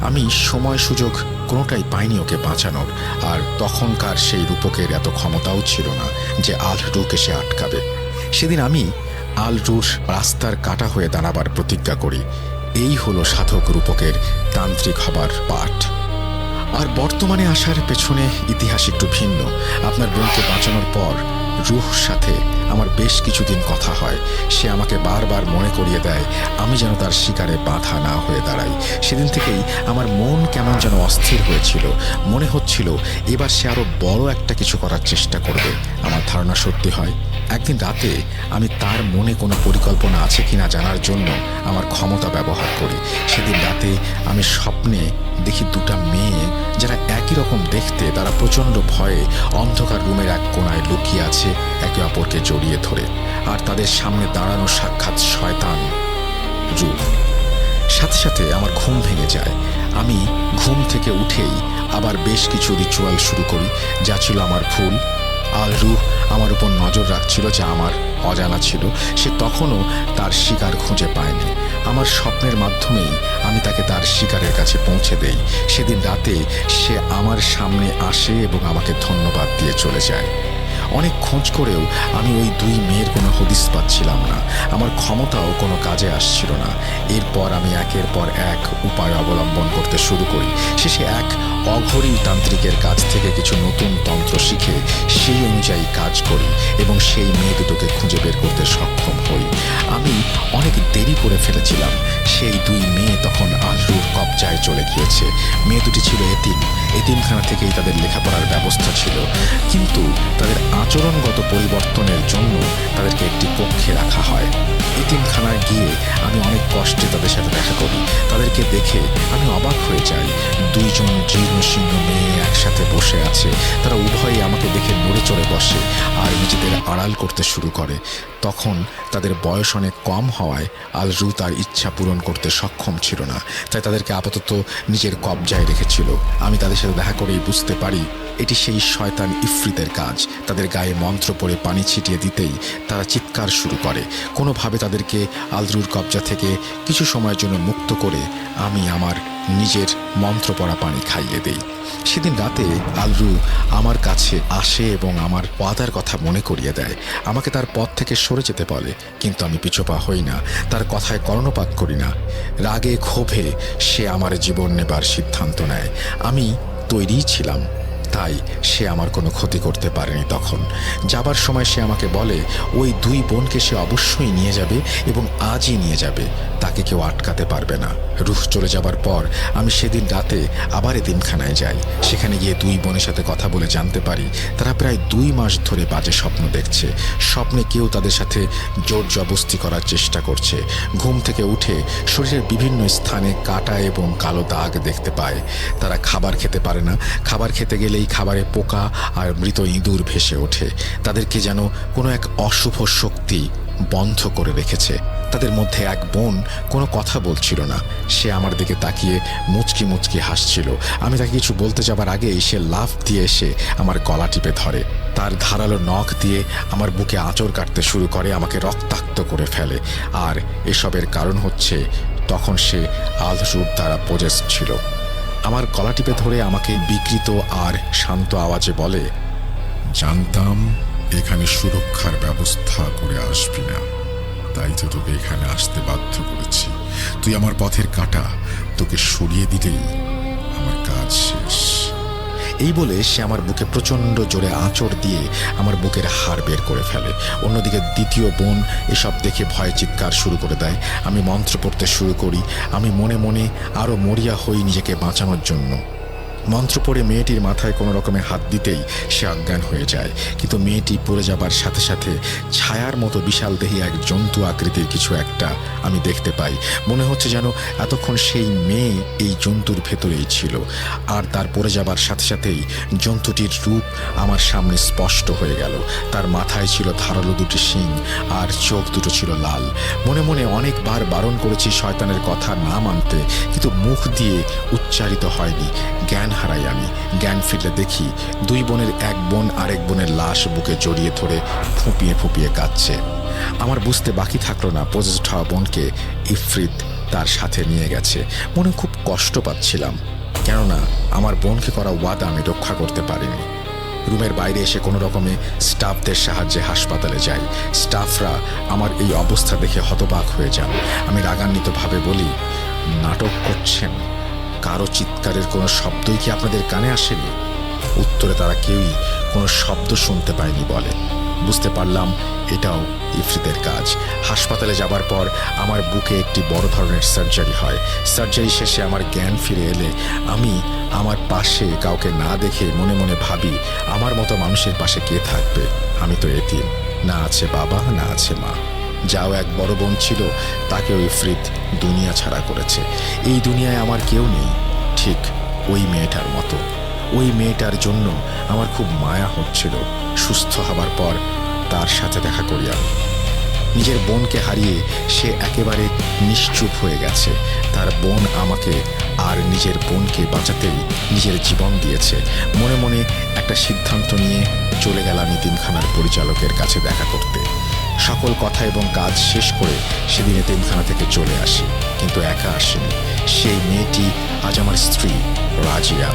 আমি সময় সুযোগ কোনোটাই পাইনি ওকে বাঁচানোর। আর তখনকার সেই রূপকের এত ক্ষমতাও ছিল না যে আল রুকে সে আটকাবে। সেদিন আমি আল রুর রাস্তার কাটা হয়ে দাঁড়াবার প্রতিজ্ঞা করি। এই হলো সাধক রূপকের তান্ত্রিক হবার পাঠ। আর বর্তমানে আসার পেছনে ইতিহাস একটু ভিন্ন। আপনার বোনকে বাঁচানোর পর রুহ সাথে আমার বেশ কিছুদিন কথা হয়। সে আমাকে বারবার মনে করিয়ে দেয় আমি যেন তার শিকারে বাধা না হয়ে দাঁড়াই। সেদিন থেকেই আমার মন কেমন যেন অস্থির হয়েছিল। মনে হচ্ছিল এবার সে আরও বড় একটা কিছু করার চেষ্টা করবে। আমার ধারণা সত্যি হয়। একদিন রাতে আমি তার মনে কোনো পরিকল্পনা আছে কিনা জানার জন্য আমার ক্ষমতা ব্যবহার করি। সেদিন রাতে আমি স্বপ্নে দেখি 2টা মেয়ে যারা একই রকম দেখতে, তারা প্রচণ্ড ভয়ে অন্ধকার রুমের এক কোণায় লুকিয়ে আছে একে অপরকে জড়িয়ে ধরে। আর তাদের সামনে দাঁড়ানো সাক্ষাৎ শয়তান রূপ। সাথে সাথে আমার ঘুম ভেঙে যায়। আমি ঘুম থেকে উঠেই আবার বেশ কিছু রিচুয়াল শুরু করি, যা ছিল আমার ভুল। আল রুহ আমার উপর নজর রাখছিল, যা আমার অজানা ছিল। সে তখনও তার শিকার খুঁজে পায়নি। আমার স্বপ্নের মাধ্যমেই আমি তাকে তার শিকারের কাছে পৌঁছে দেই। সেদিন রাতে সে আমার সামনে আসে এবং আমাকে ধন্যবাদ দিয়ে চলে যায়। অনেক খোঁজ করেও আমি ওই 2 মেয়ের কোনো হদিস পাচ্ছিলাম না। আমার ক্ষমতাও কোনো কাজে আসছিল না। এরপর আমি একের পর এক উপায় অবলম্বন করতে শুরু করি। শেষে এক অঘরী তান্ত্রিকের কাছ থেকে কিছু নতুন তন্ত্র শিখে সেই অনুযায়ী কাজ করি এবং সেই মেয়ে দুটোকে খুঁজে বের করতে সক্ষম হই। আমি অনেক দেরি করে ফেলেছিলাম। সেই 2 মেয়ে তখন আল রুর কবজায় চলে গিয়েছে। মেয়ে দুটি ছিল এতিম। এতিমখানা থেকেই তাদের লেখাপড়ার ব্যবস্থা ছিল, কিন্তু তাদের আচরণগত পরিবর্তনের জন্য তাদেরকে একটি কক্ষে রাখা হয়। এতিমখানায় গিয়ে আমি অনেক কষ্টে তাদের সাথে দেখা করি। তাদেরকে দেখে আমি অবাক হয়ে যাই। 2 জন জীর্ণশীর্ণ মেয়ে একসাথে বসে আছে। তারা উভয়ে আমাকে দেখে নড়ে চড়ে বসে আর নিজেদের আড়াল করতে শুরু করে। তখন তাদের বয়স অনেক কম হওয়ায় আলরু তার ইচ্ছা পূরণ করতে সক্ষম ছিল না, তাই তাদেরকে আপাতত নিজের কবজায় রেখেছিল। আমি তাদের সাথে দেখা করেই বুঝতে পারি এটি সেই শয়তান ইফরিতের কাজ। তাদের গায়ে মন্ত্র পড়ে পানি ছিটিয়ে দিতেই তারা চিৎকার শুরু করে। কোনোভাবে তাদেরকে আলরুর কবজা থেকে কিছু সময়ের জন্য মুক্ত করে আমি আমার নিজের মন্ত্র পড়া পানি খাইয়ে দেই। সেদিন রাতে আলরু আমার কাছে আসে এবং আমার ওয়াদার কথা মনে করিয়ে দেয়। আমাকে তার পথ থেকে সরে যেতে বলে, কিন্তু আমি পিছপা হই না, তার কথায় কর্ণপাত করি না। রাগে ক্ষোভে সে আমার জীবন নেবার সিদ্ধান্ত নেয়। আমি তৈরিই ছিলাম, তাই সে আমার কোনো ক্ষতি করতে পারেনি। তখন যাবার সময় সে আমাকে বলে ওই দুই বোনকে সে অবশ্যই নিয়ে যাবে এবং আজই নিয়ে যাবে, তাকে কেউ আটকাতে পারবে না। রুহ চলে যাবার পর আমি সেদিন রাতে আবার এতিমখানায় যাই। সেখানে গিয়ে দুই বোনের সাথে কথা বলে জানতে পারি তারা প্রায় 2 মাস ধরে বাজে স্বপ্ন দেখছে। স্বপ্নে কেউ তাদের সাথে জোর জবস্তি করার চেষ্টা করছে। ঘুম থেকে উঠে শরীরের বিভিন্ন স্থানে কাটা এবং কালো দাগ দেখতে পায়। তারা খাবার খেতে পারে না, খাবার খেতে গেলেই খাবারে পোকা আর মৃত ইঁদুর ভেসে ওঠে। তাদেরকে যেন কোনো এক অশুভ শক্তি বন্ধ করে রেখেছে। তাদের মধ্যে এক বোন কোনো কথা বলছিল না, সে আমার দিকে তাকিয়ে মুচকি মুচকি হাসছিল। আমি তাকে কিছু বলতে যাবার আগেই সে লাফ দিয়ে এসে আমার গলা টিপে ধরে। তার ধারালো নখ দিয়ে আমার বুকে আঁচড় কাটতে শুরু করে, আমাকে রক্তাক্ত করে ফেলে। আর এসবের কারণ হচ্ছে তখন সে আলরুর দ্বারা পজেসড ছিল। আমার গলা টিপে ধরে আমাকে বিকৃত আর শান্ত আওয়াজে বলে, জানতাম এখানে সুরক্ষার ব্যবস্থা করে আসবি না, তাই তো তোকে এখানে আসতে বাধ্য করেছি। তুই আমার পথের কাঁটা, তোকে সরিয়ে দিলেই আমার কাজ শেষ। এই বলে সে আমার বুকে প্রচণ্ড জোরে আঁচড় দিয়ে আমার বুকের হাড় বের করে ফেলে। অন্যদিকে দ্বিতীয় বোন এসব দেখে ভয়ে চিৎকার শুরু করে দেয়। আমি মন্ত্র পড়তে শুরু করি। আমি মনে মনে আরও মরিয়া হই নিজেকে বাঁচানোর জন্য। মন্ত্র পড়ে মেয়েটির মাথায় কোনো রকমে হাত দিতেই সে অজ্ঞান হয়ে যায়। কিন্তু মেয়েটি পড়ে যাবার সাথে সাথে ছায়ার মতো বিশাল দেহী এক জন্তু আকৃতির কিছু একটা আমি দেখতে পাই। মনে হচ্ছে যেন এতক্ষণ সেই মেয়ে এই জন্তুর ভেতরেই ছিল। আর তার পড়ে যাবার সাথে সাথেই জন্তুটির রূপ আমার সামনে স্পষ্ট হয়ে গেল। তার মাথায় ছিল ধারালো 2টি শিং আর চোখ দুটো ছিল লাল। মনে মনে অনেকবার বারণ করেছি শয়তানের কথা না মানতে, কিন্তু মুখ দিয়ে উচ্চারিত হয়নি। জ্ঞান হারাই আমি। জ্ঞান ফিরলে দেখি 2 বোনের এক বোন আরেক বোনের লাশ বুকে জড়িয়ে ধরে ফুঁপিয়ে ফুঁপিয়ে কাঁদছে। আমার বুঝতে বাকি থাকলো না পজেসড হওয়া বোনকে ইফরিত তার সাথে নিয়ে গেছে। মনে খুব কষ্ট পাচ্ছিলাম, কেননা আমার বোনকে করা ওয়াদা আমি রক্ষা করতে পারিনি। রুমের বাইরে এসে কোনো রকমে স্টাফদের সাহায্যে হাসপাতালে যাই। স্টাফরা আমার এই অবস্থা দেখে হতবাক হয়ে যান। আমি রাগান্বিতভাবে বলি, নাটক করছেন? কারো চিৎকারের কোনো শব্দই কি আপনাদের কানে আসেনি? উত্তরে তারা কেউই কোনো শব্দ শুনতে পায়নি বলে। বুঝতে পারলাম এটাও ইফরিতের কাজ। হাসপাতালে যাবার পর আমার বুকে একটি বড় ধরনের সার্জারি হয়। সার্জারি শেষে আমার জ্ঞান ফিরে এলে আমি আমার পাশে কাউকে না দেখে মনে মনে ভাবি, আমার মতো মানুষের পাশে কে থাকবে? আমি তো এতিম, না আছে বাবা না আছে মা। যাও এক বড় বোন ছিল, তাকেও ইফরিত দুনিয়া ছাড়া করেছে। এই দুনিয়ায় আমার কেউ নেই, ঠিক ওই মেয়েটার মতো। ওই মেয়েটার জন্য আমার খুব মায়া হচ্ছিল। সুস্থ হবার পর তার সাথে দেখা করি আমি। নিজের বোনকে হারিয়ে সে একেবারে নিশ্চুপ হয়ে গেছে। তার বোন আমাকে আর নিজের বোনকে বাঁচাতেই নিজের জীবন দিয়েছে। মনে মনে একটা সিদ্ধান্ত নিয়ে চলে গেলাম এতিমখানার পরিচালকের কাছে দেখা করতে। সকল কথা এবং কাজ শেষ করে সেদিন এতিমখানা থেকে চলে আসি, কিন্তু একা আসিনি। সেই মেয়েটি আজ আমার স্ত্রী রাজিয়া।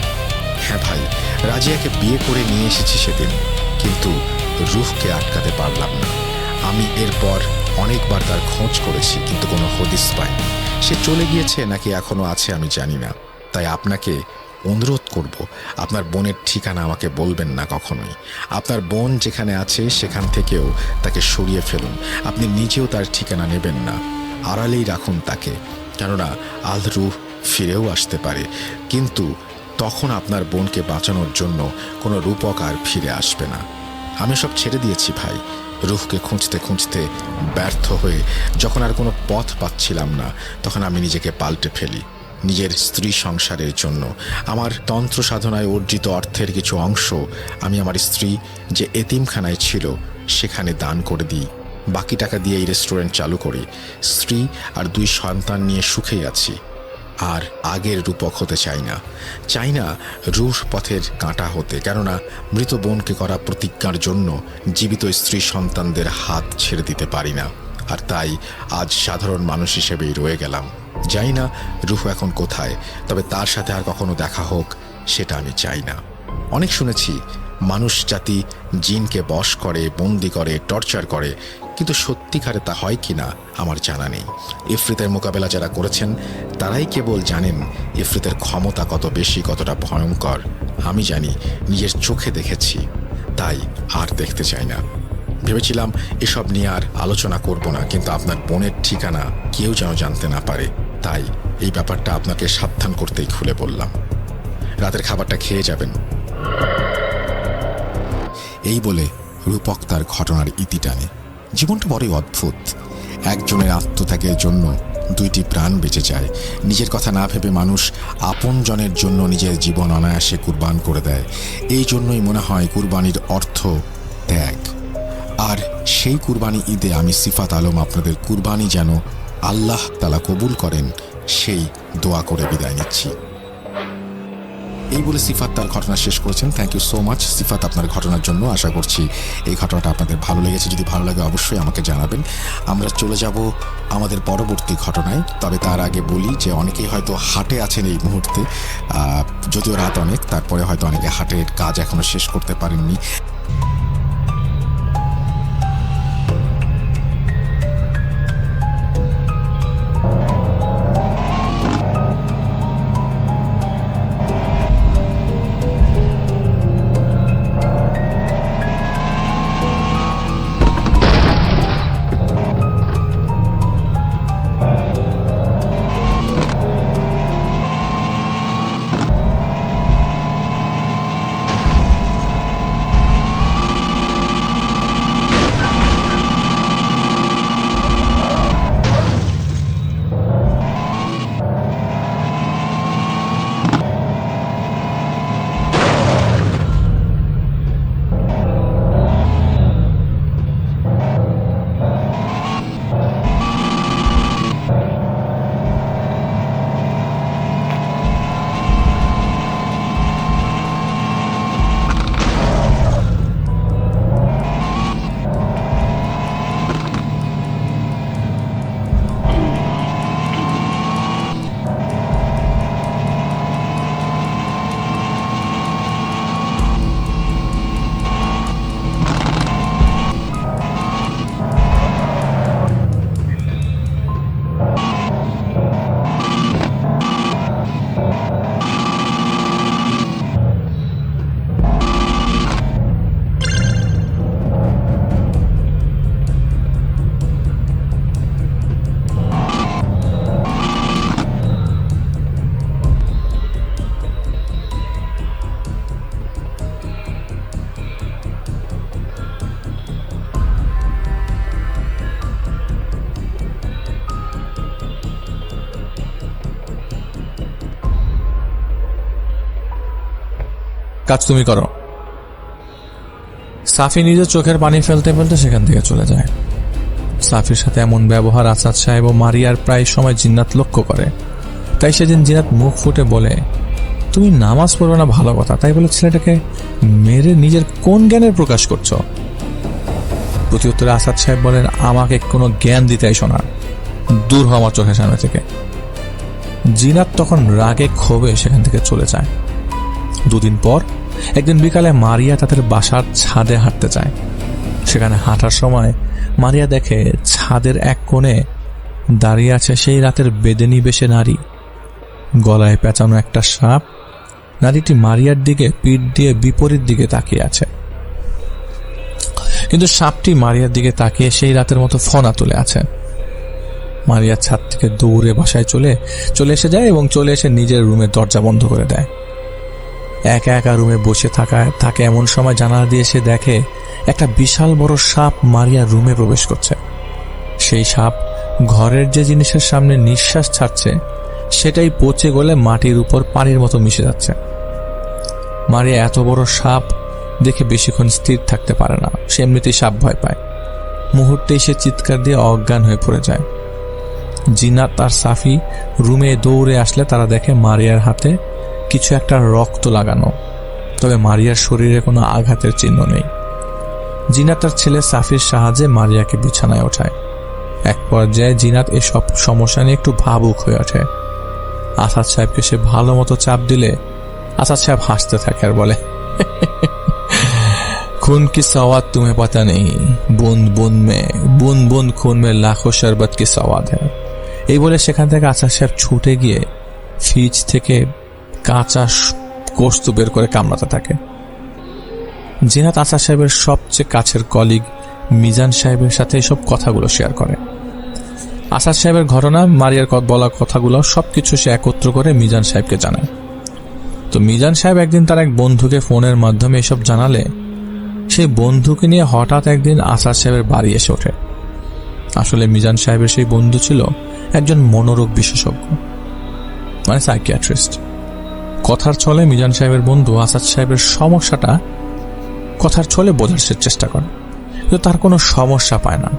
হ্যাঁ ভাই, রাজিয়াকে বিয়ে করে নিয়ে এসেছি সেদিন, কিন্তু রুহকে আটকাতে পারলাম না। আমি এরপর অনেকবার তার খোঁজ করেছি, কিন্তু কোনো হদিস পাইনি। সে চলে গিয়েছে নাকি এখনো আছে আমি জানি না। তাই আপনাকে অনুরোধ করব, আপনার বোনের ঠিকানা আমাকে বলবেন না কখনোই। আপনার বোন যেখানে আছে সেখান থেকেও তাকে সরিয়ে ফেলুন। আপনি নিজেও তার ঠিকানা নেবেন না, আড়ালেই রাখুন তাকে, কেননা আলরু ফিরেও আসতে পারে। কিন্তু তখন আপনার বোনকে বাঁচানোর জন্য কোনো রূপক আর ফিরে আসবে না। আমি সব ছেড়ে দিয়েছি ভাই। রুহকে খুঁজতে খুঁজতে ব্যর্থ হয়ে যখন আর কোনো পথ পাচ্ছিলাম না, তখন আমি নিজেকে পাল্টে ফেলি নিজের স্ত্রী সংসারের জন্য। আমার তন্ত্র সাধনায় অর্জিত অর্থের কিছু অংশ আমি আমার স্ত্রী যে এতিমখানায় ছিল সেখানে দান করে দিই। বাকি টাকা দিয়ে এই রেস্টুরেন্ট চালু করি। স্ত্রী আর 2 সন্তান নিয়ে সুখেই আছি। আর আগের রূপক হতে চাই না রূঢ় পথের কাঁটা হতে। কেননা মৃত বোনকে করা প্রতিজ্ঞার জন্য জীবিত স্ত্রী সন্তানদের হাত ছেড়ে দিতে পারি না। আর তাই আজ সাধারণ মানুষ হিসেবেই রয়ে গেলাম। জানি না রূহ এখন কোথায়, তবে তার সাথে আর কখনো দেখা হোক সেটা আমি চাই না। অনেক শুনেছি মানুষ জাতি জিনকে বশ করে, বন্দি করে, টর্চার করে, কিন্তু সত্যিকারে তা হয় কিনা আমার জানা নেই। ইফরিতের মোকাবেলা যারা করেছেন তারাই কেবল জানেন ইফরিতের ক্ষমতা কত বেশি, কতটা ভয়ঙ্কর। আমি জানি, নিজের চোখে দেখেছি, তাই আর দেখতে চাই না। ভেবেছিলাম এসব নিয়ে আর আলোচনা করব না, কিন্তু আপনার বোনের ঠিকানা কেউ যেন জানতে না পারে, তাই এই ব্যাপারটা আপনাকে সাবধান করতেই খুলে বললাম। রাতের খাবারটা খেয়ে যাবেন। এই বলে রূপক তার ঘটনার ইতি টানে। জীবনটা বড়ই অদ্ভুত। একজনের আত্মত্যাগের জন্য 2টি প্রাণ বেঁচে যায়। নিজের কথা না ভেবে মানুষ আপনজনের জন্য নিজের জীবন অনায়াসে কুরবান করে দেয়। এই জন্যই মনে হয় কুরবানির অর্থ ত্যাগ। আর সেই কুরবানি ঈদে আমি সিফাত আলম আপনাদের কুরবানি যেন আল্লাহ তাআলা কবুল করেন সেই দোয়া করে বিদায় নিচ্ছি। এই বলে সিফাত তার ঘটনা শেষ করেছেন। থ্যাংক ইউ সো মাচ সিফাত আপনার ঘটনার জন্য। আশা করছি এই ঘটনাটা আপনাদের ভালো লেগেছে। যদি ভালো লাগে অবশ্যই আমাকে জানাবেন। আমরা চলে যাব আমাদের পরবর্তী ঘটনায়। তবে তার আগে বলি যে অনেকেই হয়তো হাটে আছেন এই মুহূর্তে, যদিও রাত অনেক, তারপরে হয়তো অনেকে হাটের কাজ এখনো শেষ করতে পারেননি। কাজ তুমি করো। সাফি নিজের চোখের পানি ফেলতে ফেলতে সেখান থেকে চলে যায়। সাফির সাথে এমন ব্যবহার আসাদ সাহেব ও মারিয়ার প্রায় সময় জিন্নাত লক্ষ্য করে। তাই সেদিন জিন্নাত মুখ ফুটে বলে, তুমি নামাজ পড়বে না ভালো কথা, তাই বলে ছেলেটাকে মেরে নিজের কোন জ্ঞানের প্রকাশ করছো? প্রতি উত্তরে আসাদ সাহেব বলেন, আমাকে কোনো জ্ঞান দিতে আইসো না, দূর হও আমার চোখের সামনে থেকে। জিনাত তখন রাগে ক্ষোভে সেখান থেকে চলে যায়। 2 দিন পর একদিন বিকালে মারিয়া তাদের বাসার ছাদে হাঁটতে যায়। সেখানে হাঁটার সময় মারিয়া দেখে ছাদের এক কোণে দাঁড়িয়ে আছে সেই রাতের বেদেনী বেশে নারী। গলায় পেঁচানো একটা সাপ। নারীটি মারিয়ার দিকে পিঠ দিয়ে বিপরীত দিকে তাকিয়ে আছে, কিন্তু সাপটি মারিয়ার দিকে তাকিয়ে সেই রাতের মতো ফনা তুলে আছে। মারিয়া ছাদ থেকে দৌড়ে বাসায় চলে এসে যায় এবং চলে এসে নিজের রুমের দরজা বন্ধ করে দেয়। একা একা রুমে বসে থাকে এমন সময় জানালা দিয়ে সে দেখে একটা বিশাল বড় সাপ মারিয়ার রুমে প্রবেশ করছে। সেই সাপ ঘরের যে জিনিসের সামনে নিঃশ্বাস ছাড়ছে সেটাই পচে গলে মাটির উপর পানির মতো মিশে যাচ্ছে। মারিয়া এত বড় সাপ দেখে বেশিক্ষণ স্থির থাকতে পারে না। সে এমনিতেই সাপ ভয় পায়। মুহূর্তেই সে চিৎকার দিয়ে অজ্ঞান হয়ে পড়ে যায়। জিনাত আর সাফি রুমে দৌড়ে আসলে তারা দেখে মারিয়ার হাতে কিছু একটা রক্ত লাগানো, তবে মারিয়ার শরীরে কোনো আঘাতের চিহ্ন নেই। জিনাত তার ছেলে সাফির সাহায্যে মারিয়াকে বিছানায় ওঠায়। এক পর্যায়ে জিনাত এসব সমস্যা নিয়ে একটু ভাবুক হয়ে ওঠে। আসাদ সাহেবকে সে ভালো মতো চাপ দিলে আসাদ সাহেব হাসতে থাকে আর বলে, खून की सवाद तुम्हें पता नहीं, बूंद बूंद खून में लाखों शरबत की सवाद है। এই বলে সেখান থেকে আসাদ সাহেব ছুটে গিয়ে ফ্রিজ থেকে কাঁচা গোশত বের করে কামড়াতে থাকে। জিনাত আসাদ সাহেবের সবচেয়ে কাছের কলিগ মিজান সাহেবের সাথে এসব কথাগুলো শেয়ার করে। আসাদ সাহেবের ঘটনা, মারিয়ার বলা কথাগুলো সবকিছু সে একত্র করে মিজান সাহেবকে জানায়। তো মিজান সাহেব একদিন তার এক বন্ধুকে ফোনের মাধ্যমে এসব জানালে সেই বন্ধুকে নিয়ে হঠাৎ একদিন আসাদ সাহেবের বাড়ি এসে ওঠে। আসলে মিজান সাহেবের সেই বন্ধু ছিল একজন মনোরোগ বিশেষজ্ঞ, মানে সাইকিয়াট্রিস্ট। কথার ছলে মিজান সাহেবের বন্ধু আসাদ সাহেবের সমস্যাটা কথার ছলে বোঝার চেষ্টা করে, কিন্তু তার কোনো সমস্যা পায় না।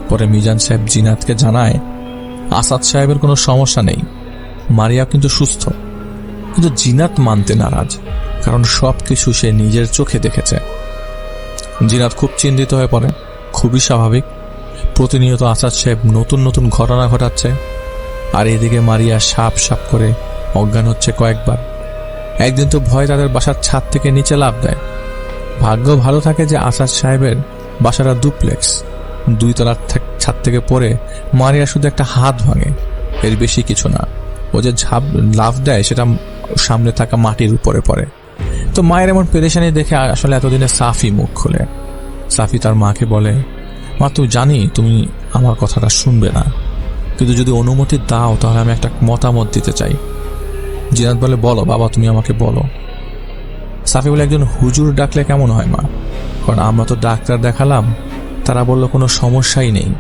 পরে মিজান সাহেব জিনাতকে জানায় আসাদ সাহেবের কোনো সমস্যা নেই, মারিয়া কিন্তু সুস্থ। কিন্তু জিনাত মানতে নারাজ, কারণ সবকিছু সে নিজের চোখে দেখেছে। জিনাত খুব চিন্তিত হয়ে পড়ে, খুবই স্বাভাবিক। প্রতিনিয়ত আসাদ সাহেব নতুন নতুন ঘটনা ঘটাচ্ছে, আর এদিকে মারিয়া সাপ সাপ করে অজ্ঞান হচ্ছে কয়েকবার। একদিন তো ভয় তাদের বাসার ছাদ থেকে নিচে লাফ দেয়। ভাগ্য ভালো থাকে যে আসাদ সাহেবের বাসাটা ডুপ্লেক্স, 2 তলার ছাদ থেকে পড়ে মারিয়া শুধু একটা হাত ভাঙে, এর বেশি কিছু না। ও যে লাফ দেয় সেটা সামনে থাকা মাটির উপরে পড়ে। তো মায়ের এমন পেরেশানি দেখে আসলে এতদিনে সাফি মুখ খুলে। সাফি তার মাকে বলে, মা, তুই জানি তুমি আমার কথাটা শুনবে না, কিন্তু যদি অনুমতি দাও তাহলে আমি একটা মতামত দিতে চাই। জিনাত বলে, বলো বাবা, তুমি আমাকে বলো। সাফি বলে, একজন হুজুর ডাকলে কেমন হয় মা? কারণ আমরা তো ডাক্তার দেখালাম, তারা বলল কোনো সমস্যাই নেই।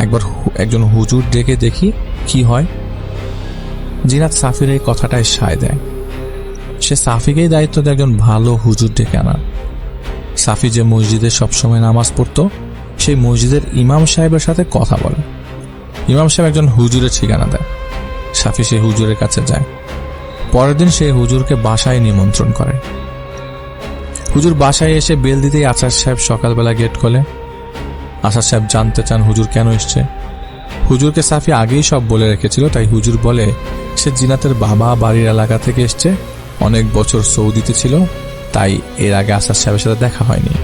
একবার একজন হুজুর ডেকে দেখি কি হয়। জিনাত সাফির এই কথাটাই সায় দেয়। সে সাফিকেই দায়িত্ব দেয় একজন ভালো হুজুর ডেকে আনা। সাফি যে মসজিদে সবসময় নামাজ পড়তো, সেই মসজিদের ইমাম সাহেবের সাথে কথা বলে। ইমাম সাহেব একজন হুজুরের ঠিকানা দেয়। সাফি সেই হুজুরের কাছে যায়। পরের দিন সেই হুজুরকে বাসায় নিমন্ত্রণ করে। হুজুর বাসায় এসে বেল দিতেই আসাদ সাহেব সকালবেলা গেট খোলে। আসাদ সাহেব জানতে চান হুজুর কেন এসছে। হুজুরকে সাফি আগেই সব বলে রেখেছিল, তাই হুজুর বলে সে জিনাতের বাবা বাড়ির এলাকা থেকে এসছে, অনেক বছর সৌদিতে ছিল, তাই এর আগে আসাদ সাহেবের সাথে দেখা হয়নি।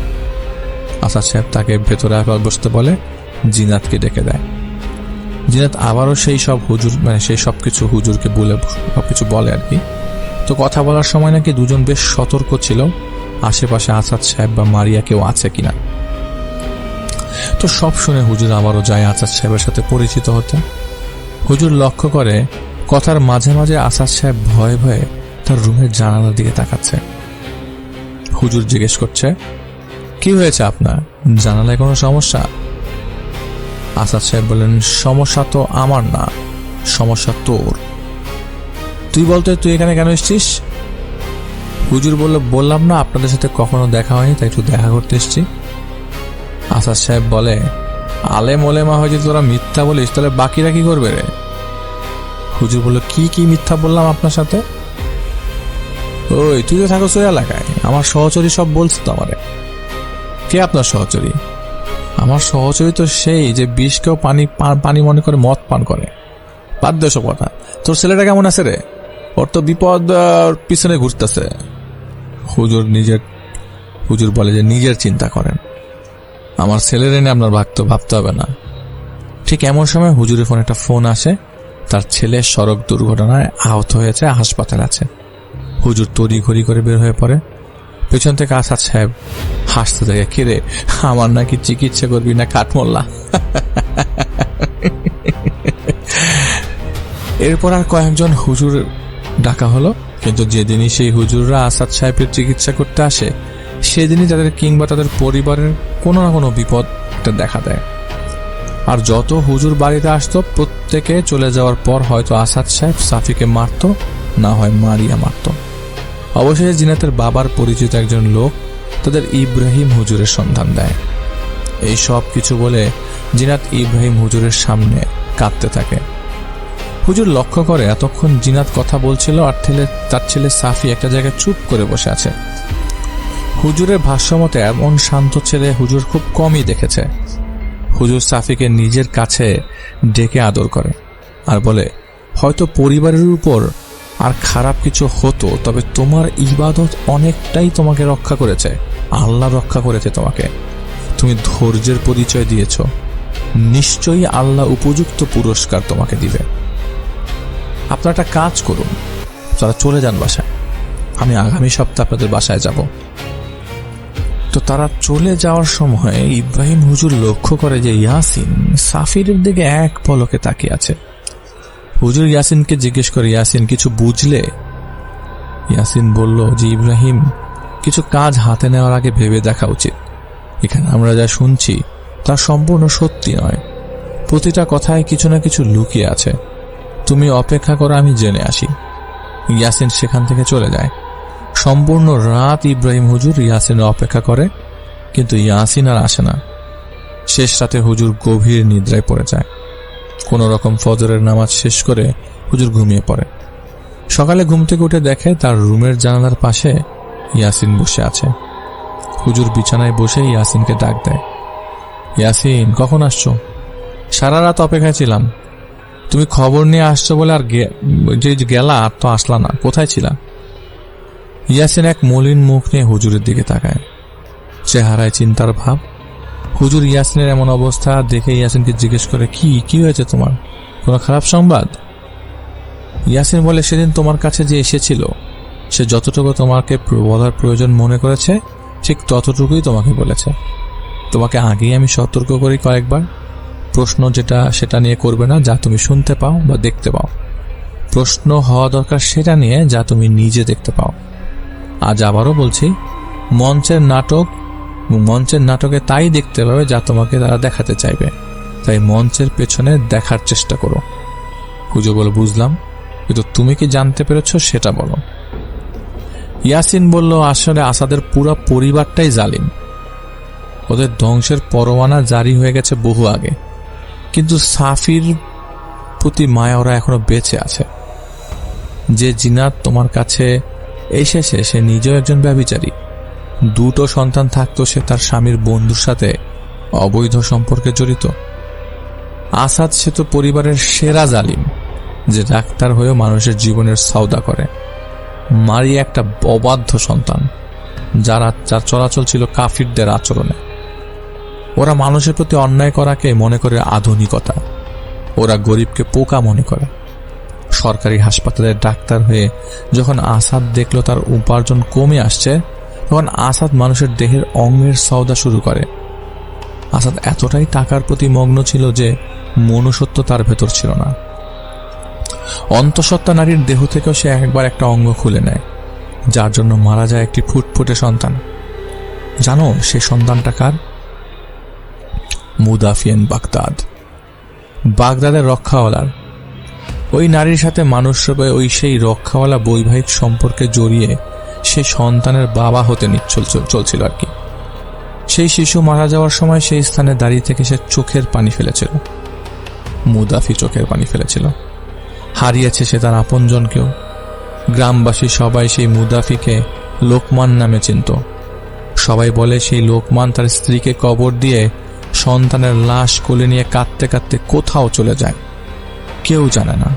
আসাদ সাহেব তাকে ভেতরে বসতে বলে, জিনাতকে ডেকে দেয়। জিনাত আবারও সেই সব সবকিছু হুজুরকে বলে সবকিছু বলে আর কি। তো কথা বলার সময় নাকি দুজন বেশ সতর্ক ছিল আশেপাশে আসাদ সাহেব বা মারিয়া কেউ আছে কিনা। তো সব শুনে হুজুর আবারও যায় আসাদ সাহেবের সাথে পরিচিত হতে। হুজুর লক্ষ্য করে কথার মাঝে মাঝে আসাদ সাহেব ভয়ে ভয়ে তার রুমের জানালার দিকে তাকাচ্ছে। হুজুর জিজ্ঞেস করছে, কি হয়েছে আপনার? জানালায় কোনো সমস্যা? আসাদ সাহেব বললেন, সমস্যা তো আমার না, সমস্যা তোর। তুই বলতে তুই এখানে কেন এসছিস? হুজুর বললাম না আপনাদের সাথে কখনো দেখা হয়নি, তাই একটু দেখা করতে এসছি। আসাদ সাহেব বলে, আলেম ওলেমা হয়ে যদি তোরা মিথ্যা বলিস তাহলে বাকিরা কি করবে রে? হুজুর বলল, কি মিথ্যা বললাম আপনার সাথে? ওই তুই তো থাকো ওই এলাকায়, আমার সহচরী সব বলছে তো আমারে। কে আপনার সহচরী? আমার সহচরী তো সেই যে বিষকেও পানি মনে করে মদ পান করে। বাদ দে সব কথা। তোর ছেলেটা কেমন আছে রে? ওর তো বিপদ পিছনে ঘুরতেছে। হুজুর বলে যে নিজের চিন্তা করেন, আমার ছেলের এনে আপনার ভাবতে হবে না। ঠিক এমন সময় হুজুরের ফোনে একটা ফোন আসে, তার ছেলে সড়ক দুর্ঘটনায় আহত হয়েছে, হাসপাতালে আছে। হুজুর তড়িঘড়ি করে বের হয়ে পড়ে। পেছন থেকে আসাদ সাহেব হাসতে থাকে, কিরে আমার নাকি চিকিৎসা করবি না কাঠমোল্লা? এরপর আর কয়েকজন হুজুর ডাকা হলো, কিন্তু যেদিনই সেই হুজুররা আসাদ সাহেবের চিকিৎসা করতে আসে সেদিনই তাদের কিংবা তাদের পরিবারের কোনো না কোনো বিপদ দেখা দেয়। আর যত হুজুর বাড়িতে আসতো প্রত্যেকে চলে যাওয়ার পর হয়তো আসাদ সাহেব সাফিকে মারত, না হয় মারিয়া মারত। অবশেষে জিনাতের বাবার পরিচিত একজন লোক তাদের ইব্রাহিম হুজুরের সন্ধান দেয়। এই সব কিছু বলে জিনাত ইব্রাহিম হুজুরের সামনে কাঁদতে থাকে। হুজুর লক্ষ্য করে এতক্ষণ জিনাত কথা বলছিল আর তার ছেলে সাফি একটা জায়গায় চুপ করে বসে আছে। হুজুরের ভাষ্যমতে এমন শান্ত ছেলে হুজুর খুব কমই দেখেছে। হুজুর সাফিকে নিজের কাছে ডেকে আদর করে আর বলে, হয়তো পরিবারের উপর আর খারাপ কিছু হতো, তবে তোমার ইবাদত অনেকটাই তোমাকে রক্ষা করেছে। আল্লাহ রক্ষা করেছে তোমাকে। তুমি ধৈর্যের পরিচয় দিয়েছ, নিশ্চয়ই আল্লাহ উপযুক্ত পুরস্কার তোমাকে দিবে। আপনারা একটা কাজ করুন, তারা চলে যান বাসায়, আমি আগামী সপ্তাহে আপনাদের বাসায় যাব। তো তারা চলে যাওয়ার সময় ইব্রাহিম হুজুর লক্ষ্য করে যে ইয়াসিন সাফিরের দিকে এক পলকে তাকিয়ে আছে। হুজুর ইয়াসিনকে জিজ্ঞেস করে, ইয়াসিন কিছু বুঝলে? ইয়াসিন বলল যে ইব্রাহিম, কিছু কাজ হাতে নেওয়ার আগে ভেবে দেখা উচিত। এখানে আমরা যা শুনছি তা সম্পূর্ণ সত্যি নয়, প্রতিটা কথায় কিছু না কিছু লুকিয়ে আছে। তুমি অপেক্ষা করো, আমি জেনে আসি। ইয়াসিন সেখান থেকে চলে যায়। সম্পূর্ণ রাত ইব্রাহিম হুজুর ইয়াসিনের অপেক্ষা করে, কিন্তু ইয়াসিন আর আসে না। শেষ রাতে হুজুর গভীর নিদ্রায় পড়ে যায়। কোন রকম ফজরের নামাজ শেষ করে হুজুর ঘুমিয়ে পড়ে। সকালে ঘুম থেকে উঠে দেখে তার রুমের জানালার পাশে ইয়াসিন বসে আছে। হুজুর বিছানায় বসে ইয়াসিনকে ডাক দেয়, ইয়াসিন কখন আসছো? সারা রাত অপেক্ষায় ছিলাম, তুমি খবর নিয়ে আসছো বলে আর গেলা, আর তো আসলা না, কোথায় ছিলা? ইয়াসিন এক মলিন মুখ নিয়ে হুজুরের দিকে তাকায়, চেহারায় চিন্তার ভাব। হুজুর ইয়াসিনের এমন অবস্থা দেখে ইয়াসিনকে জিজ্ঞেস করে, কি হয়েছে তোমার? কোনো খারাপ সংবাদ? ইয়াসিন বলে, সেদিন তোমার কাছে যে এসেছিল সে যতটুকু তোমাকে বলার প্রয়োজন মনে করেছে ঠিক ততটুকুই তোমাকে বলেছে। তোমাকে আগেই আমি সতর্ক করি কয়েকবার, প্রশ্ন যেটা সেটা নিয়ে করবে না যা তুমি শুনতে পাও বা দেখতে পাও। প্রশ্ন হওয়া দরকার সেটা নিয়ে যা তুমি নিজে দেখতে পাও। আজ আবারও বলছি, মঞ্চের নাটকে তাই দেখতে পাবে যা তোমাকে তারা দেখাতে চাইবে, তাই মঞ্চের পেছনে দেখার চেষ্টা করো। হুজুর বলে, বুঝলাম, কিন্তু তুমি কি জানতে পেরেছ সেটা বলো। ইয়াসিন বলল, আসলে আসাদের পুরো পরিবারটাই জালিম। ওদের ধ্বংসের পরোয়ানা জারি হয়ে গেছে বহু আগে, কিন্তু সাফির প্রতি মায়া ওরা এখনো বেঁচে আছে। যে জিনাত তোমার কাছে এসেছে সে নিজেও একজন ব্যভিচারী। 2টো সন্তান থাকতো, সে তার স্বামীর বন্ধুর সাথে অবৈধ সম্পর্কে জড়িত। আসাদ সে তো পরিবারের সেরা জালিম, যে ডাক্তার হয়েও মানুষের জীবনের সওদা করে। মারি একটা অবাধ্য সন্তান, যার চলাচল ছিল কাফিরদের আচরণে। ওরা মানুষের প্রতি অন্যায় করাকে মনে করে আধুনিকতা। ওরা গরিবকে পোকা মনে করে। সরকারি হাসপাতালের ডাক্তার হয়ে যখন আসাদ দেখলো তার উপার্জন কমে আসছে, তখন আসাদ মানুষের দেহের অঙ্গের সওদা শুরু করে। আসাদ এতটাই টাকার প্রতি মগ্ন ছিল যে মনুষ্যত্ব তার ভেতর ছিল না। অন্তঃসত্ত্বা নারীর দেহ থেকেও সে একবার একটা অঙ্গ খুলে নেয়, যার জন্য মারা যায় একটি ফুটফুটে সন্তান। জানো সে সন্তানটা কার? মুদাফিয়ান বাগদাদের রক্ষাওয়ালার। ওই নারীর সাথে মানুষ রূপে ওই সেই রক্ষাওয়ালা বৈবাহিক সম্পর্কে জড়িয়ে সে সন্তানের বাবা হতে চলছিল আর কি। সেই শিশু মারা যাওয়ার সময় সেই স্থানে দাঁড়িয়ে থেকে সে চোখের পানি ফেলেছিল। মুদাফি চোখের পানি ফেলেছিল। হারিয়েছে সে তার আপনজনকেও। গ্রামবাসী সবাই সেই মুদাফিকে লোকমান নামে চিনত। সবাই বলে সেই লোকমান তার স্ত্রীকে কবর দিয়ে সন্তানের লাশ কোলে নিয়ে কাঁদতে কাঁদতে কোথাও চলে যায়। কেউ জানে না।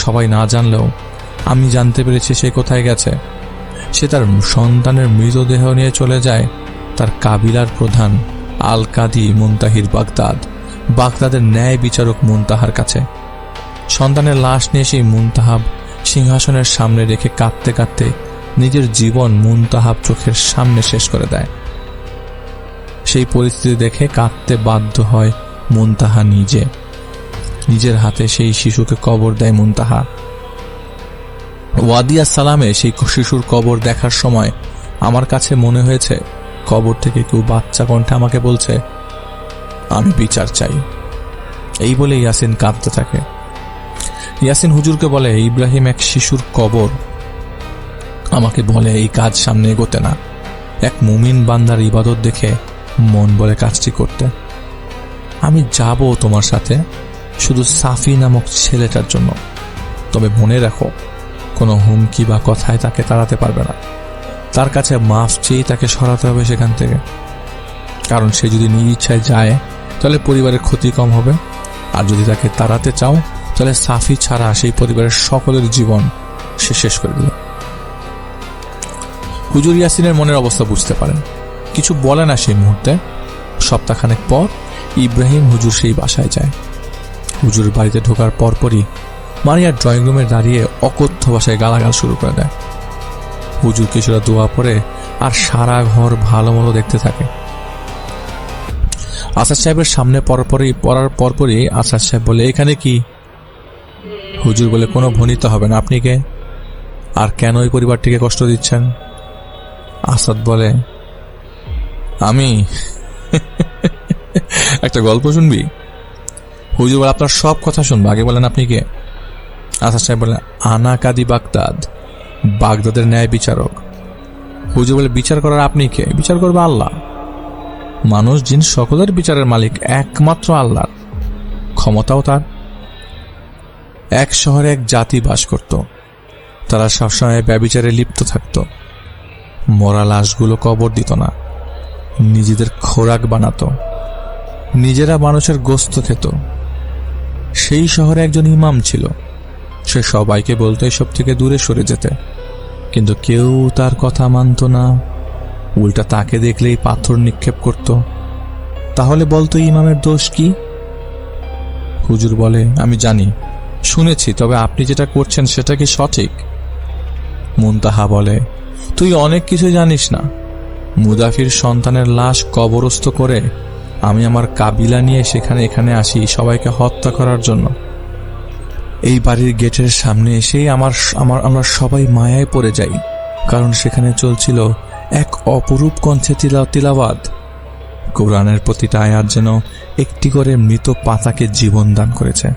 সবাই না জানলেও আমি জানতে পেরেছি সে কোথায় গেছে। সে তার সন্তানের মৃতদেহ নিয়ে চলে যায় তার কাবিলার প্রধান আল কাদি মুনতাহির বাগদাদের ন্যায় বিচারক মুনতাহার কাছে। সন্তানের লাশ নিয়ে সেই মুনতাহাব সিংহাসনের সামনে রেখে কাঁদতে কাঁদতে নিজের জীবন মুনতাহাব চোখের সামনে শেষ করে দেয়। সেই পরিস্থিতি দেখে কাঁদতে বাধ্য হয় মুনতাহা নিজের হাতে সেই শিশুকে কবর দেয় মুনতাহা। ওয়াদিয়া সালামে সেই শিশুর কবর দেখার সময় আমার কাছে মনে হয়েছে কবর থেকে কেউ বাচ্চা কণ্ঠে আমাকে বলছে, আমি বিচার চাই। এই বলে ইয়াসিন কাঁদতে থাকে। ইয়াসিন হুজুরকে বলে, ইব্রাহিম এক শিশুর কবর, আমাকে বলে এই কাজ সামনে এগোতে না। এক মুমিন বান্দার ইবাদত দেখে মন বলে কাজটি করতে। আমি যাব তোমার সাথে শুধু সাফি নামক ছেলেটার জন্য, তবে মনে রাখো কোনো হুমকি বা কথায় তাকে তাড়াতে পারবে না। তার কাছে মাফ চেয়ে তাকে সরাতে হবে সেখান থেকে, কারণ সে যদি নিজ ইচ্ছায় যায় তাহলে পরিবারের ক্ষতি কম হবে, আর যদি তাকে তাড়াতে চাও তাহলে সাফি ছাড়া সেই পরিবারের সকলের জীবন সে শেষ করে দিল। হুজুর ইয়াসিনের মনের অবস্থা বুঝতে পারেন, কিছু বলে না সেই মুহূর্তে। সপ্তাহখানেক পর ইব্রাহিম হুজুর সেই বাসায় যায়। হুজুরের বাড়িতে ঢোকার পরপরই মারিয়া ড্রয়িং রুমে দাঁড়িয়ে অকথ্য ভাষায় গালাগাল শুরু করে দেয়। হুজুর কিছুটা দোয়া পড়ে আর সারা ঘর ভালো মতো দেখতে থাকে। আসাদ সাহেবের সামনে পড়ার পরপরই আসাদ সাহেব বলে, এখানে কি? হুজুর বলে, কোনো ভনিত হবে না, আপনি কে আর কেন ওই পরিবারটিকে কষ্ট দিচ্ছেন? আসাদ বলে, আমি একটা গল্প শুনবি? হুজুর বলে, আপনার সব কথা শুনবো, আগে বলেন আপনি কে? আসাদ সাহেব বলে, আনা কাদি বাগদাদ, বাগদাদের ন্যায় বিচারক। হুজুর বলে, বিচার করার আপনি কে? বিচার করবে আল্লাহ। মানুষ জিন সকলের বিচারের মালিক একমাত্র আল্লাহ, ক্ষমতাও তার। এক শহরে এক জাতি বাস করত, তারা সবসময় ব্যভিচারে লিপ্ত থাকত। মরা লাশগুলো কবর দিত না, নিজেদের খোরাক বানাতো, নিজেরা মানুষের গোস্ত খেত। সেই শহরে একজন ইমাম ছিল, সে সবাইকে বলতো এসব থেকে দূরে সরে যেতে, কিন্তু কেউ তার কথা মানত না, উল্টা তাকে দেখলেই পাথর নিক্ষেপ করত। তাহলে বলতো ইমামের দোষ কি? হুজুর বলে, আমি জানি, শুনেছি, তবে আপনি যেটা করছেন সেটা কি সঠিক? মুনতাহা বলে, তুই অনেক কিছু জানিস না। মুদাফির সন্তানের লাশ কবরস্থ করে আমি আমার কাবিলা নিয়ে এখানে আসি সবাইকে হত্যা করার জন্য। এই বাড়ির গেটের সামনে এসেই আমরা সবাই মায়ায় পড়ে যাই, কারণ সেখানে চলছিল এক অপরূপ কণ্ঠে তিলাওয়াত। কোরআনের প্রতিটা আয়াত যেন একটি করে মৃত পাতাকে জীবন দান করেছে।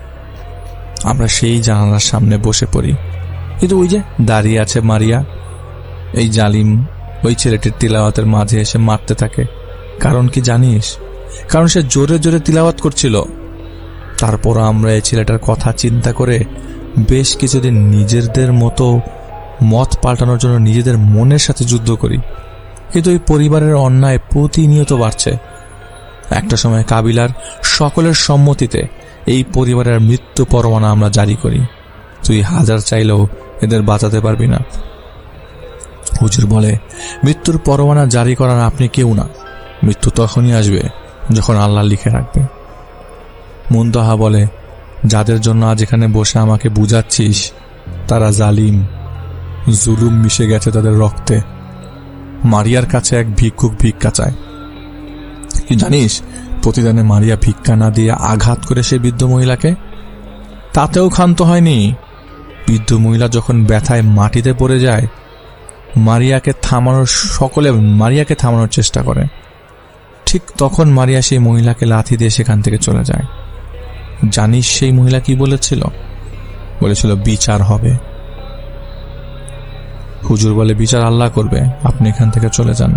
আমরা সেই জানালার সামনে বসে পড়ি, কিন্তু ওই যে দাঁড়িয়ে আছে মারিয়া, এই জালিম ওই ছেলেটির তিলাওয়াতের মাঝে এসে মারতে থাকে। কারণ কি জানিস? কারণ সে জোরে জোরে তিলাওয়াত করছিল। তারপর আমরা এই ছেলেটার কথা চিন্তা করে বেশ কিছুদিন নিজেদের মতো মত পাল্টানোর জন্য নিজেদের মনের সাথে যুদ্ধ করি, কিন্তু এই পরিবারের অন্যায় প্রতিনিয়ত বাড়ছে। একটা সময় কাবিলার সকলের সম্মতিতে এই পরিবারের মৃত্যু পরোয়ানা আমরা জারি করি। তুই হাজার চাইলেও এদের বাঁচাতে পারবি না। হুজুর বলে, মৃত্যুর পরোয়ানা জারি করার আপনি কেউ না, মৃত্যু তখনই আসবে যখন আল্লাহ লিখে রাখবে। মুনতাহা বলে, যাদের জন্য আজ এখানে বসে আমাকে বুঝাচ্ছিস তারা জালিম, জুলুম মিশে গেছে তাদের রক্তে। মারিয়ার কাছে এক ভিক্ষুক ভিক্ষা চায়। কি জানিস, প্রতিদানে মারিয়া ভিক্ষা না দিয়ে আঘাত করে সে বৃদ্ধ মহিলাকে। তাতেও ক্ষান্ত হয়নি। বৃদ্ধ মহিলা যখন ব্যথায় মাটিতে পড়ে যায়, সকলে মারিয়াকে থামানোর চেষ্টা করে। ঠিক তখন মারিয়া সেই মহিলাকে লাথি দিয়ে সেখান থেকে চলে যায়। জানিস সেই মহিলা কি বলেছিল? বলেছিল, বিচার হবে। হুজুর বলে, বিচার আল্লাহ করবে, আপনি এখান থেকে চলে যান।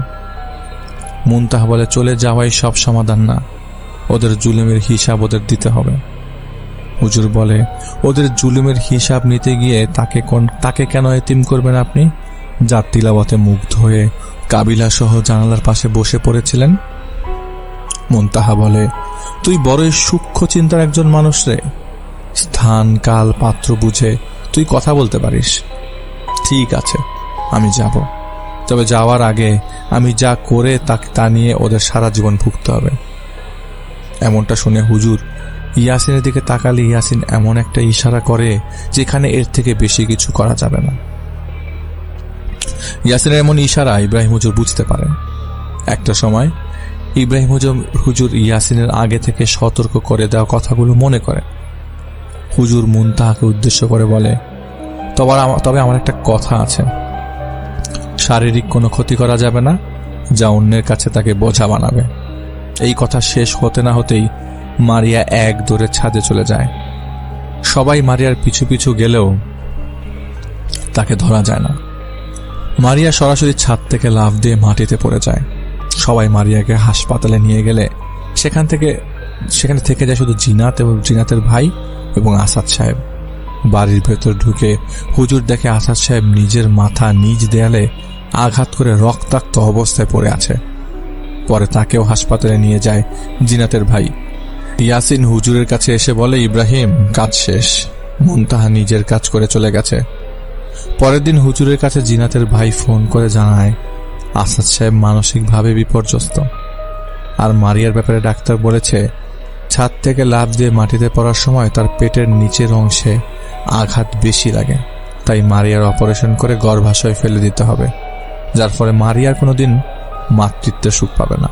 মুনতাহা বলে, চলে যাওয়াই সব সমাধান না, ওদের জুলুমের হিসাব ওদের দিতে হবে। হুজুর বলে, ওদের জুলুমের হিসাব নিতে গিয়ে তাকে কেন এতিম করবেন আপনি, যার তিলাওয়াতে মুগ্ধ হয়ে কাবিলা সহ জানালার পাশে বসে পড়েছিলেন? মুনতাহা বলে, তুই বড়ই সূক্ষ্ম চিন্তার একজন মানুষ রে। স্থান কাল পাত্র বুঝে তুই কথা বলতে পারিস। ঠিক আছে, আমি যাব, তবে যাওয়ার আগে আমি যা করে তা নিয়ে ওদের সারা জীবন ভুগতে হবে। এমনটা শুনে হুজুর ইয়াসিনের দিকে তাকালে ইয়াসিন এমন একটা ইশারা করে যেখানে এর থেকে বেশি কিছু করা যাবে না। ইয়াসিনের এমন ইশারা ইব্রাহিম হুজুর বুঝতে পারে। একটা সময় ইব্রাহিম হুজুর ইয়াসিনের আগে থেকে সতর্ক করে দেওয়া কথাগুলো মনে করে। হুজুর মুনতাহাকে উদ্দেশ্য করে বলে, তবে আমার একটা কথা আছে, শারীরিক কোনো ক্ষতি করা যাবে না যা অন্যের কাছে তাকে বোঝা বানাবে। এই কথা শেষ হতে না হতেই মারিয়া এক দৌড়ে ছাদে চলে যায়। সবাই মারিয়ার পিছু পিছু গেলেও তাকে ধরা যায় না। মারিয়া সরাসরি ছাদ থেকে লাফ দিয়ে মাটিতে পড়ে যায়। সবাই মারিয়াকে হাসপাতালে নিয়ে গেলে সেখানে থেকে যায় শুধু জিনাত এবং জিনাতের ভাই এবং আসাদ সাহেব। বাড়ির ভেতর ঢুকে হুজুর দেখে আসাদ সাহেব নিজের মাথা নিজ দেয়ালে আঘাত করে রক্তাক্ত অবস্থায় পড়ে আছে। পরে তাকেও হাসপাতালে নিয়ে যায় জিনাতের ভাই। ইয়াসিন হুজুরের কাছে এসে বলে, ইব্রাহিম, কাজ শেষ, মুনতাহা নিজের কাজ করে চলে গেছে। পরের দিন হুজুরের কাছে জিনাতের ভাই ফোন করে জানায় আসাদ সাহেব মানসিকভাবে বিপর্যস্ত। আর মারিয়ার ব্যাপারে ডাক্তার বলেছে ছাদ থেকে লাফ দিয়ে মাটিতে পড়ার সময় তার পেটের নিচের অংশে আঘাত বেশি লাগে, তাই মারিয়ার অপারেশন করে গর্ভাশয় ফেলে দিতে হবে, যার ফলে মারিয়ার কোনোদিন মাতৃত্বের সুখ পাবে না।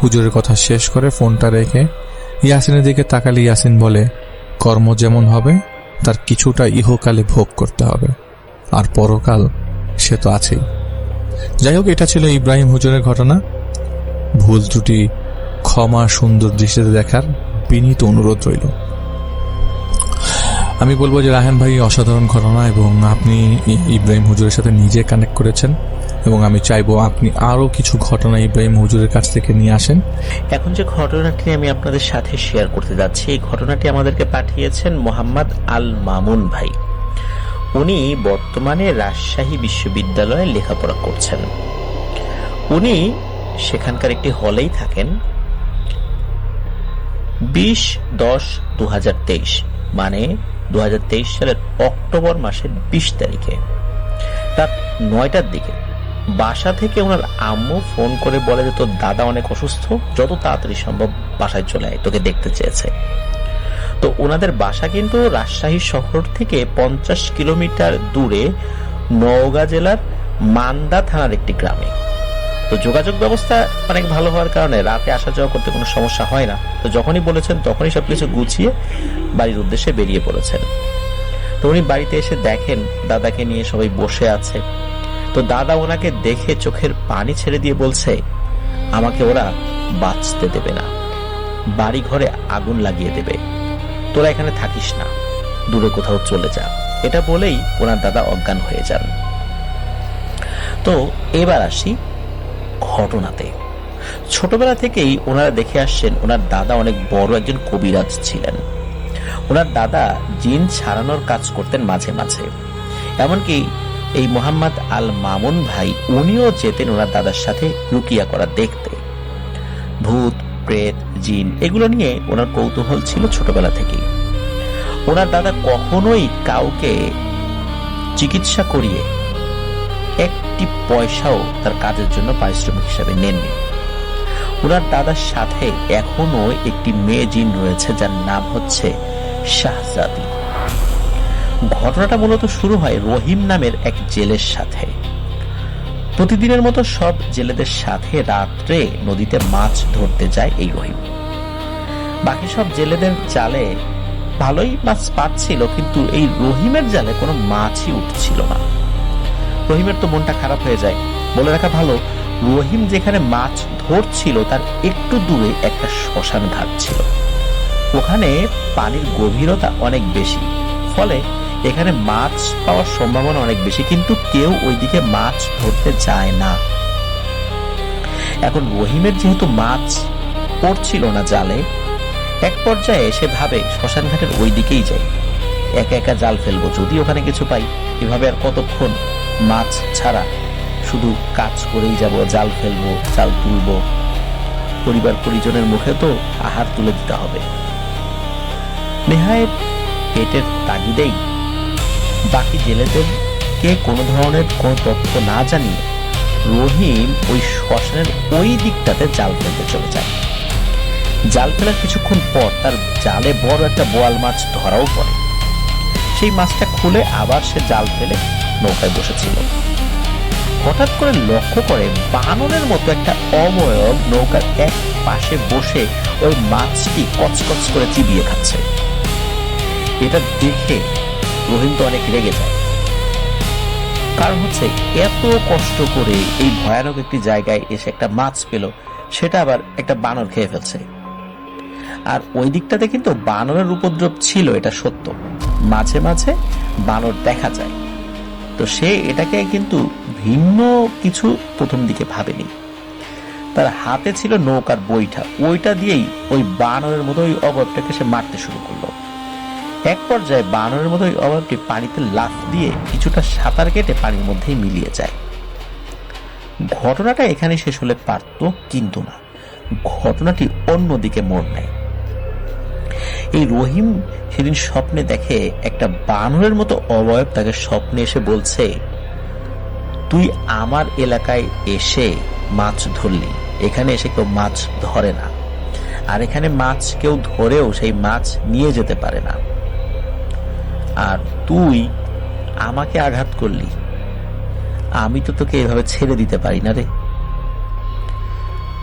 হুজুরের কথা শেষ করে ফোনটা রেখে ইয়াসিনের দিকে তাকালে ইয়াসিন বলে, কর্ম যেমন হবে তার কিছুটা ইহকালে ভোগ করতে হবে, আর পরকাল সে তো আছেই। যাই হোক, এটা ছিল ইব্রাহিম হুজুরের ঘটনা। ভুল ত্রুটি ক্ষমা সুন্দর দৃষ্টিতে দেখার বিনীত অনুরোধ রইল। আমি বলবো যে রায়হান ভাই অসাধারণ ঘটনা, এবং আপনি ইব্রাহিম হুজুরের সাথে নিজে কানেক্ট করেছেন, এবং আমি চাইবো আপনি আরো কিছু ঘটনা ইব্রাহিম হুজুরের কাছ থেকে নিয়ে আসেন। এখন যে ঘটনাটি আমি আপনাদের সাথে শেয়ার করতে যাচ্ছি, এই ঘটনাটি আমাদেরকে পাঠিয়েছেন মোহাম্মদ আল মামুন ভাই। উনি বর্তমানে রাজশাহী বিশ্ববিদ্যালয়ে লেখাপড়া করছেন। উনি সেখানকার একটি হলেই থাকেন। 20/10/2023 মানে 2023 সালের অক্টোবর মাসের 20 তারিখে রাত 9টার দিকে বাসা থেকে ওনার আম্মু ফোন করে বলে যে তোর দাদা অনেক অসুস্থ, যত তাড়াতাড়ি সম্ভব বাসায় চলে আয়, তোকে দেখতে চেয়েছে। তো ওনাদের বাসা কিন্তু রাজশাহী শহর থেকে 50 কিলোমিটার দূরে নওগাঁ জেলার মান্দা থানার একটি গ্রামে। তো যোগাযোগ ব্যবস্থা অনেক ভালো হওয়ার কারণে রাতে আসা যাওয়া করতে কোনো সমস্যা হয় না। তো যখনই বলেছেন তখনই সবকিছু গুছিয়ে বাড়ির উদ্দেশ্যে বেরিয়ে পড়েছেন। তো উনি বাড়িতে এসে দেখেন দাদাকে নিয়ে সবাই বসে আছে। তো দাদা ওনাকে দেখে চোখের পানি ছেড়ে দিয়ে বলছে, আমাকে ওরা বাঁচতে দেবে না, বাড়ি ঘরে আগুন লাগিয়ে দেবে, তোরা এখানে থাকিস না, দূরে কোথাও চলে যা। এটা বলেই ওনার দাদা অজ্ঞান হয়ে যান। তো এবার আসি ঘটনাতে। ছোটবেলা থেকেই ওনারা দেখে আসছেন ওনার দাদা অনেক বড় একজন কবিরাজ ছিলেন। ওনার দাদা জিন ছাড়ানোর কাজ করতেন মাঝে মাঝে। এমনকি এই মোহাম্মদ আল মামুন ভাই উনিও যেতেন ওনার দাদার সাথে রুকিয়া করা দেখতে। ভূত প্রেত জিন এগুলো নিয়ে ওনার কৌতূহল ছিল ছোটবেলা থেকেই। ওনার দাদা কখনোই কাউকে চিকিৎসা করিয়ে একটি পয়সাও তার কাজের জন্য পারিশ্রমিক হিসাবে নেননি। ওনার দাদার সাথে এখনো একটি মেয়ে জিন রয়েছে যার নাম হচ্ছে শাহজাদি। ঘটনাটা মূলত শুরু হয় রহিম নামের এক জেলের সাথে। প্রতিদিনের মতো সব জেলেদের সাথে রাত্রে নদীতে মাছ ধরতে যায় এই রহিম। বাকি সব জেলেদের জালে ভালোই মাছ পাচ্ছিল, কিন্তু এই রহিমের জালে কোনো মাছই উঠছিল না। রহিমের তো মনটা খারাপ হয়ে যায়। বলে রাখা ভালো, রহিম যেখানে মাছ ধরছিল তার একটু দূরে একটা শ্মশান ঘাট ছিল। ওখানে পানির গভীরতা অনেক বেশি, ফলে এখানে মাছ পাওয়ার সম্ভাবনা অনেক বেশি, কিন্তু কেউ ওইদিকে মাছ ধরতে যায় না। এখন রহিমের যেহেতু মাছ পড়ছিল না জালে, এক পর্যায়ে সে ভাবে শ্মশান ঘাটের ওই দিকেই যাই, একা একা জাল ফেলবো, যদি ওখানে কিছু পাই। এভাবে আর কতক্ষণ মাছ ছাড়া শুধু কাজ করেই যাব, জাল ফেলবো, জাল তুলবো, পরিবার পরিজনের মুখে তো আহার তুলে দিতে হবে। নেহায়েত পেটের তাগিদেই বাকি জেলেদেরকে কোনো ধরনের কোন তথ্য না জানিয়ে রহিম ওই শ্মশানের ওই দিকটাতে জাল ফেলতে চলে যায়। জাল ফেলার কিছুক্ষণ পর তার জালে বড় একটা বোয়াল মাছ ধরাও পড়ে। সেই মাছটা খুলে আবার সে জাল ফেলে নৌকায় বসেছিল। হঠাৎ করে লক্ষ্য করে বানরের মতো একটা অবয়ব নৌকার এক পাশে বসে ওই মাছটি কচকচ করে চিবিয়ে খাচ্ছে। এটা দেখে রহিম তো অনেক রেগে যায়, কারণ হচ্ছে এত কষ্ট করে এই ভয়ানক একটি জায়গায় এসে একটা মাছ পেল, সেটা আবার একটা বানর খেয়ে ফেলছে। আর ওই দিকটাতে কিন্তু বানরের উপদ্রব ছিল, এটা সত্য, মাঝে মাঝে বানর দেখা যায়। তো সে এটাকে কিন্তু ভিন্ন কিছু প্রথম দিকে ভাবেনি। তার হাতে ছিল নৌকার বইটা, ওইটা দিয়েই ওই বানরের মতো ওই অবয়বটাকে সে মারতে শুরু করলো। এক পর্যায়ে বানরের মতো ওই অবয়বটি পানিতে লাফ দিয়ে কিছুটা সাঁতার কেটে পানির মধ্যেই মিলিয়ে যায়। ঘটনাটা এখানে শেষ হলে পারত, কিন্তু না, ঘটনাটি অন্যদিকে মোড় নেয়। এই রহিম সেদিন স্বপ্নে দেখে একটা বানরের মতো অবয়ব তাকে স্বপ্নে এসে বলছে, তুই আমার এলাকায় এসে মাছ ধরলি, এখানে এসে কেউ মাছ ধরে না, আর এখানে মাছ কেউ ধরেও সেই মাছ নিয়ে যেতে পারে না, আর তুই আমাকে আঘাত করলি, আমি তো তোকে এভাবে ছেড়ে দিতে পারি না রে।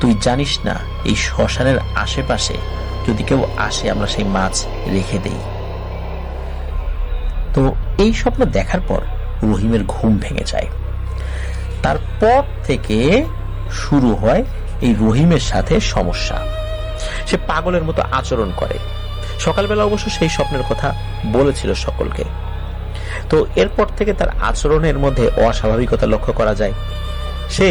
তুই জানিস না এই শ্মশানের আশেপাশে যদি কেউ আসে আমরা সেই মাছ রেখে দেই। তো এই স্বপ্ন দেখার পর রহিমের ঘুম ভেঙে যায়। তারপর থেকে শুরু হয় এই রহিমের সাথে সমস্যা। সে পাগলের মতো আচরণ করে। সকালবেলা অবশ্য সেই স্বপ্নের কথা বলেছিল সকলকে। তো এরপর থেকে তার আচরণের মধ্যে অস্বাভাবিকতা লক্ষ্য করা যায়। সে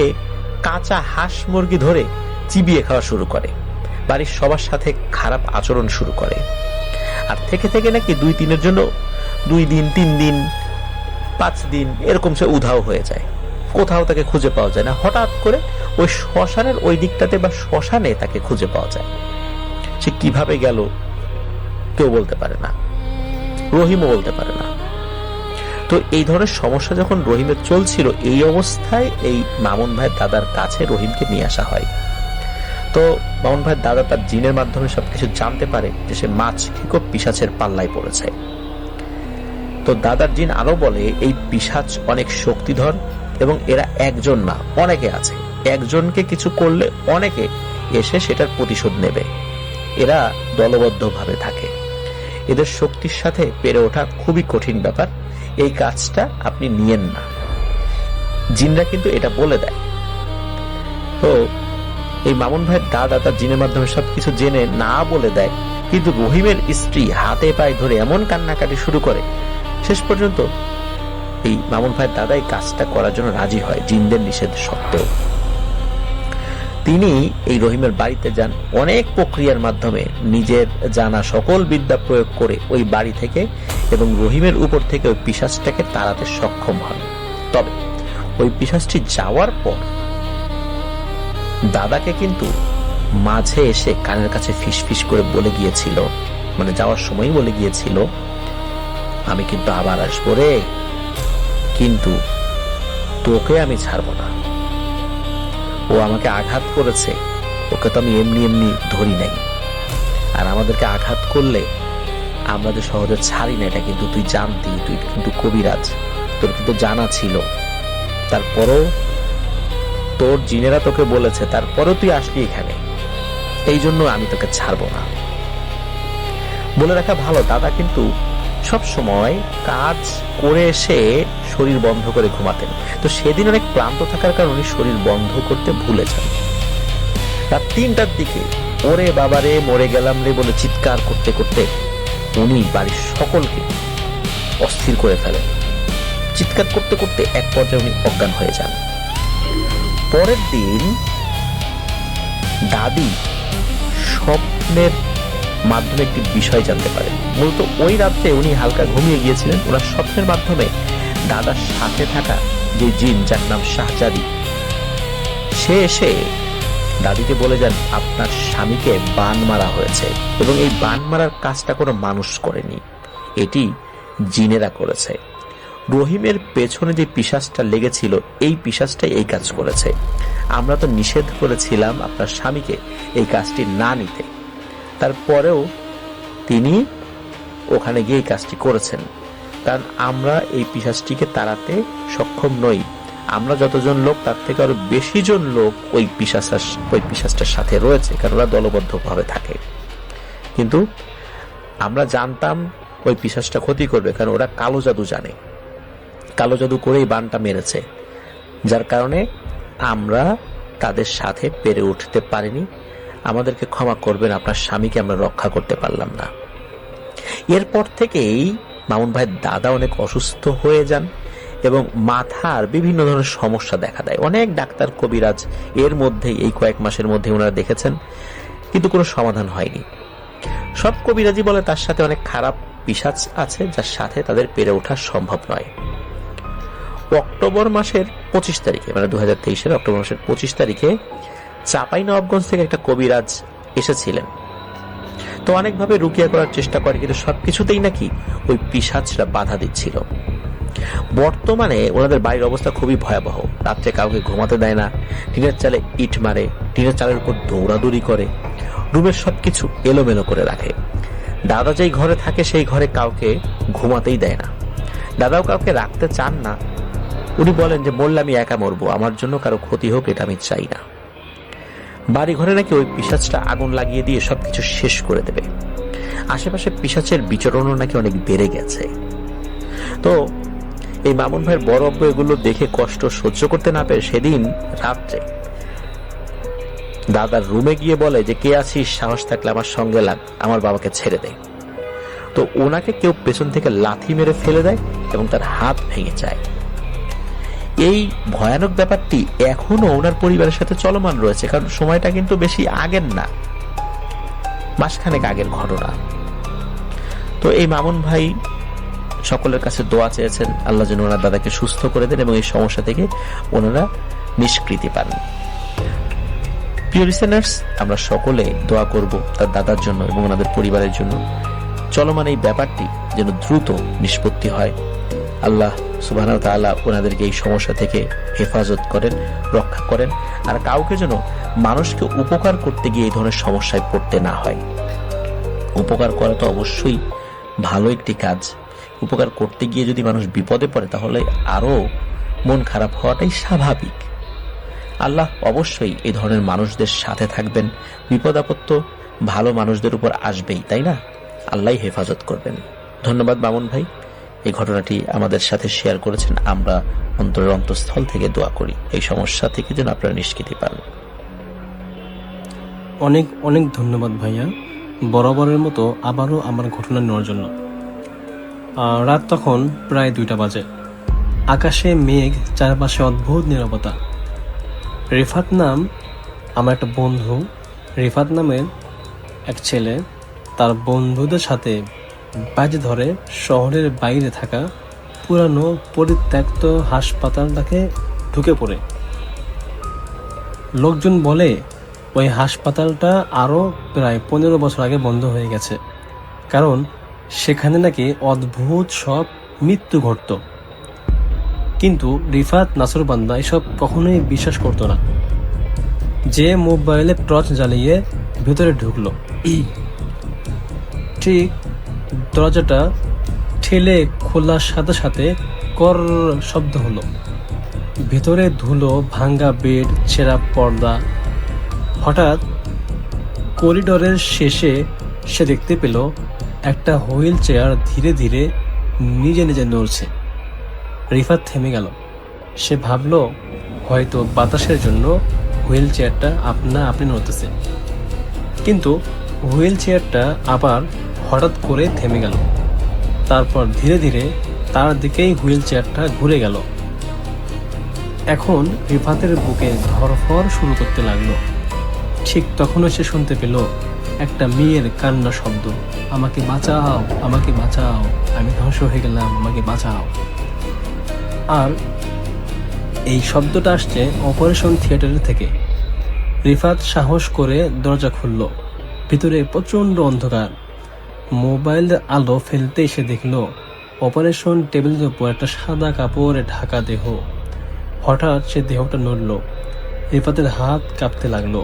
কাঁচা হাঁস মুরগি ধরে চিবিয়ে খাওয়া শুরু করে, বাড়ির সবার সাথে খারাপ আচরণ শুরু করে, আর থেকে থেকে নাকি 2-3 জন্য 2 দিন 3 দিন 5 দিন এরকম সে উধাও হয়ে যায়। কোথাও তাকে খুঁজে পাওয়া যায় না। হঠাৎ করে ওই শ্মশানের ওই দিকটাতে বা শ্মশানে তাকে খুঁজে পাওয়া যায়। সে কিভাবে গেল কেউ বলতে পারে না, রহিমও বলতে পারে না। তো এই ধরনের সমস্যা যখন রহিমের চলছিল, এই অবস্থায় এই মামুন ভাইয়ের দাদার কাছে রহিমকে নিয়ে আসা হয়। তো মামুন ভাইয়ের দাদা তার জিনের মাধ্যমে সবকিছু জানতে পারে যে সে মাছ খেকো পিশাচের পাল্লায় পড়েছে। তো দাদার জিন আরো বলে এই পিশাচ অনেক শক্তিধর এবং এরা একজন না, অনেকে আছে। একজনকে কিছু করলে অনেকে এসে সেটার প্রতিশোধ নেবে। এরা দলবদ্ধভাবে থাকে। এদের শক্তির সাথে পেরে ওঠা খুবই কঠিন ব্যাপার। এই কাজটা আপনি নিয়েন না। জিনরা কিন্তু এটা বলে দেয়। তো এই মামুন ভাইয়ের দাদা তার জিনের মাধ্যমে সবকিছু জেনে না বলে দেয়, কিন্তু রহিমের স্ত্রী হাতে পায়ে ধরে এমন কান্নাকাটি শুরু করে, শেষ পর্যন্ত এই মামুন ভাইয়ের দাদা এই কাজটা করার জন্য রাজি হয় জিনদের নিষেধ সত্ত্বেও। তিনি এই রহিমের বাড়িতে যান, অনেক প্রক্রিয়ার মাধ্যমে নিজের জানা সকল বিদ্যা প্রয়োগ করে ওই বাড়ি থেকে এবং রহিমের উপর থেকে ওই পিশাচটাকে তাড়াতে সক্ষম হন। তবে ওই পিশাচটি যাওয়ার পর দাদাকে কিন্তু মাঝে এসে কানের কাছে ফিসফিস করে বলে গিয়েছিল, মানে যাওয়ার সময় বলে গিয়েছিল, আমি কিন্তু আবার আসবো রে, কিন্তু তোকে আমি ছাড়বো না। ও আমাকে আঘাত করেছে, ওকে তো আমি এমনি এমনি ধরি নাই, আর আমাদেরকে আঘাত করলে আমরা যে সহজে ছাড়ি না এটা কিন্তু তুই জানতি, তুই কিন্তু কবিরাজ, তোর কিন্তু জানা ছিল, তারপরও তোর জিনেরা তোকে বলেছে, তারপরেও তুই আসলি এখানে, এই জন্য আমি তোকে ছাড়বো না। বলে রাখা ভালো, দাদা কিন্তু সব সময় কাজ করে এসে শরীর বন্ধ করে ঘুমাতেন। তো সেদিন অনেক ক্লান্ত থাকার কারণে শরীর বন্ধ করতে ভুলে যান। রাত 3টার দিকে ওরে বাবারে মরে গেলাম রে বলে চিৎকার করতে করতে উনি বাড়ির সকলকে অস্থির করে ফেলেন। চিৎকার করতে করতে এক পর্যায়ে উনি অজ্ঞান হয়ে যান। পরের দিন দাদি স্বপ্নের মাধ্যমে একটি বিষয় জানতে পারেন। মূলত ওই রাত্রে উনি হালকা ঘুমিয়ে গিয়েছিলেন। ওনার স্বপ্নের মাধ্যমে দাদার সাথে থাকা যে জিন, যার নাম শাহজাদি, সে এসে দাদিকে বলে যান আপনার স্বামীকে বান মারা হয়েছে এবং এই বান মারার কাজটা কোনো মানুষ করেনি, এটি জিনেরা করেছে। রহিমের পেছনে যে পিশাচটা লেগেছিল এই পিশাচটাই এই কাজ করেছে। আমরা তো নিষেধ করেছিলাম আপনার স্বামীকে এই কাজটি না নিতে, তারপরেও তিনি ওখানে গিয়ে এই কাজটি করেছেন। কারণ আমরা এই পিশাচটিকে তাড়াতে সক্ষম নই। আমরা যতজন লোক তার থেকে আরো বেশি জন লোক ওই পিশাচটার সাথে রয়েছে, কারণ ওরা দলবদ্ধভাবে থাকে। কিন্তু আমরা জানতাম ওই পিশাচটা ক্ষতি করবে, কারণ ওরা কালো জাদু জানে, কালো জাদু করেই বানটা মেরেছে, যার কারণে আমরা তাদের সাথে পেরে উঠতে পারিনি। আমাদেরকে ক্ষমা করবেন, আপনার স্বামীকে আমরা রক্ষা করতে পারলাম না। এরপর থেকেই মামুন ভাইয়ের দাদা অনেক অসুস্থ হয়ে যান এবং মাথার বিভিন্ন ধরনের সমস্যা দেখা দেয়। অনেক ডাক্তার কবিরাজ এর মধ্যেই এই কয়েক মাসের মধ্যে ওনারা দেখেছেন, কিন্তু কোনো সমাধান হয়নি। সব কবিরাজি বলে তার সাথে অনেক খারাপ পিশাচ আছে, যার সাথে তাদের পেরে ওঠা সম্ভব নয়। অক্টোবর মাসের 25 তারিখে, মানে 2023-এর অক্টোবর মাসের 25 তারিখে চাঁপাইনবাবগঞ্জ থেকে একটা কবিরাজ এসেছিলেন। তো অনেকভাবে রুকিয়া করার চেষ্টা করে, কিন্তু সবকিছুতেই নাকি ওই পিশাচরা বাধা দিচ্ছিল। বর্তমানে ওনাদের বাড়ির অবস্থা খুবই ভয়াবহ। রাত্রে কাউকে ঘুমাতে দেয় না, টিনের চালে ইট মারে, টিনের চালের উপর দৌড়াদৌড়ি করে, রুমের সবকিছু এলোমেলো করে রাখে। দাদা যেই ঘরে থাকে সেই ঘরে কাউকে ঘুমাতেই দেয় না। দাদাও কাউকে রাখতে চান না। উনি বলেন যে মরলে আমি একা মরবো, আমার জন্য কারো ক্ষতি হোক এটা আমি চাই না। বাড়ি ঘরে নাকি ওই পিশাচটা আগুন লাগিয়ে দিয়ে সবকিছু শেষ করে দেবে। আশেপাশে পিশাচের বিচরণও নাকি অনেক বেড়ে গেছে। তো এই মামুন ভাইয়ের বড় আব্বু এগুলো দেখে কষ্ট সহ্য করতে না পেরে সেদিন রাত্রে দাদার রুমে গিয়ে বলে যে কে আছিস, সাহস থাকলে আমার সঙ্গে লাগ, আমার বাবাকে ছেড়ে দেয়। তো ওনাকে কেউ পেছন থেকে লাথি মেরে ফেলে দেয় এবং তার হাত ভেঙে যায়। এই ভয়ানক ব্যাপারটি এখনো ওনার পরিবারের সাথে চলমান রয়েছে, কারণ সময়টা কিন্তু বেশি আগের না, মাসখানেক আগের ঘটনা। তো এই মামুন ভাই সকলের কাছে দোয়া চেয়েছেন, আল্লাহ যেন ওনার দাদাকে সুস্থ করে দেন এবং এই সমস্যা থেকে ওনারা নিষ্কৃতি পান। প্রিয় লিসেনার্স, আমরা সকলে দোয়া করব তার দাদার জন্য এবং ওনাদের পরিবারের জন্য। চলমান এই ব্যাপারটি যেন দ্রুত নিষ্পত্তি হয়। আল্লাহ সুবহানাহু ওয়া তাআলা ওনাদেরকে এই সমস্যা থেকে হেফাজত করেন, রক্ষা করেন, আর কাউকে যেন মানুষকে উপকার করতে গিয়ে এই ধরনের সমস্যায় পড়তে না হয়। উপকার করা তো অবশ্যই ভালো একটি কাজ। উপকার করতে গিয়ে যদি মানুষ বিপদে পড়ে তাহলে আরো মন খারাপ হওয়াটাই স্বাভাবিক। আল্লাহ অবশ্যই এই ধরনের মানুষদের সাথে থাকবেন। বিপদ আপদ তো ভালো মানুষদের উপর আসবেই, তাই না? আল্লাহ হেফাজত করবেন। ধন্যবাদ মামুন ভাই, এই ঘটনাটি আমাদের সাথে শেয়ার করেছেন। আমরা অন্তরের অন্তঃস্থল থেকে দোয়া করি এই সমস্যা থেকে যেন আপনারা নিষ্কৃতি পান। অনেক অনেক ধন্যবাদ ভাইয়া, বরাবরের মতো আবারও আমার ঘটনা নেওয়ার জন্য। রাত তখন প্রায় 2টা বাজে। আকাশে মেঘ, চারপাশে অদ্ভুত নীরবতা। রিফাত নাম আমার একটা বন্ধু, রিফাত নামের এক ছেলে তার বন্ধুদের সাথে বাজি ধরে শহরের বাইরে থাকা পুরানো পরিত্যক্ত হাসপাতালটাকে ঢুকে পড়ে। লোকজন বলে ওই হাসপাতালটা আরও প্রায় 15 বছর আগে বন্ধ হয়ে গেছে, কারণ সেখানে নাকি অদ্ভুত সব মৃত্যু ঘটত। কিন্তু রিফাত নাসরবান্দা এসব কখনোই বিশ্বাস করত না। যে মোবাইলে টর্চ জ্বালিয়ে ভেতরে ঢুকলো, ঠিক দরজাটা ঠেলে খোলার সাথে সাথে কর শব্দ হলো। ভেতরে ধুলো, ভাঙ্গা বেড, ছেঁড়া পর্দা। হঠাৎ করিডোরের শেষে সে দেখতে পেল একটা হুইল চেয়ার ধীরে ধীরে নিজে নিজে নড়ছে। রিফাত থেমে গেল। সে ভাবল হয়তো বাতাসের জন্য হুইল চেয়ারটা আপনি নড়তেছে। কিন্তু হুইল চেয়ারটা আবার হঠাৎ করে থেমে গেল। তারপর ধীরে ধীরে তার দিকেই হুইল চেয়ারটা ঘুরে গেল। এখন রিফাতের বুকে ধড়ফড় শুরু করতে লাগলো। ঠিক তখনও সে শুনতে পেল একটা মেয়ের কান্না শব্দ, আমাকে বাঁচাও, আমাকে বাঁচাও, আমি ধ্বংস হয়ে গেলাম, আমাকে বাঁচাও। আর এই শব্দটা আসছে অপারেশন থিয়েটারের থেকে। রিফাত সাহস করে দরজা খুলল। ভিতরে প্রচণ্ড অন্ধকার। মোবাইলের আলো ফেলতে এসে দেখল অপারেশন টেবিলের উপর একটা সাদা কাপড়ে ঢাকা দেহ। হঠাৎ সে দেহটা নড়ল। রিফাতের হাত কাঁপতে লাগলো।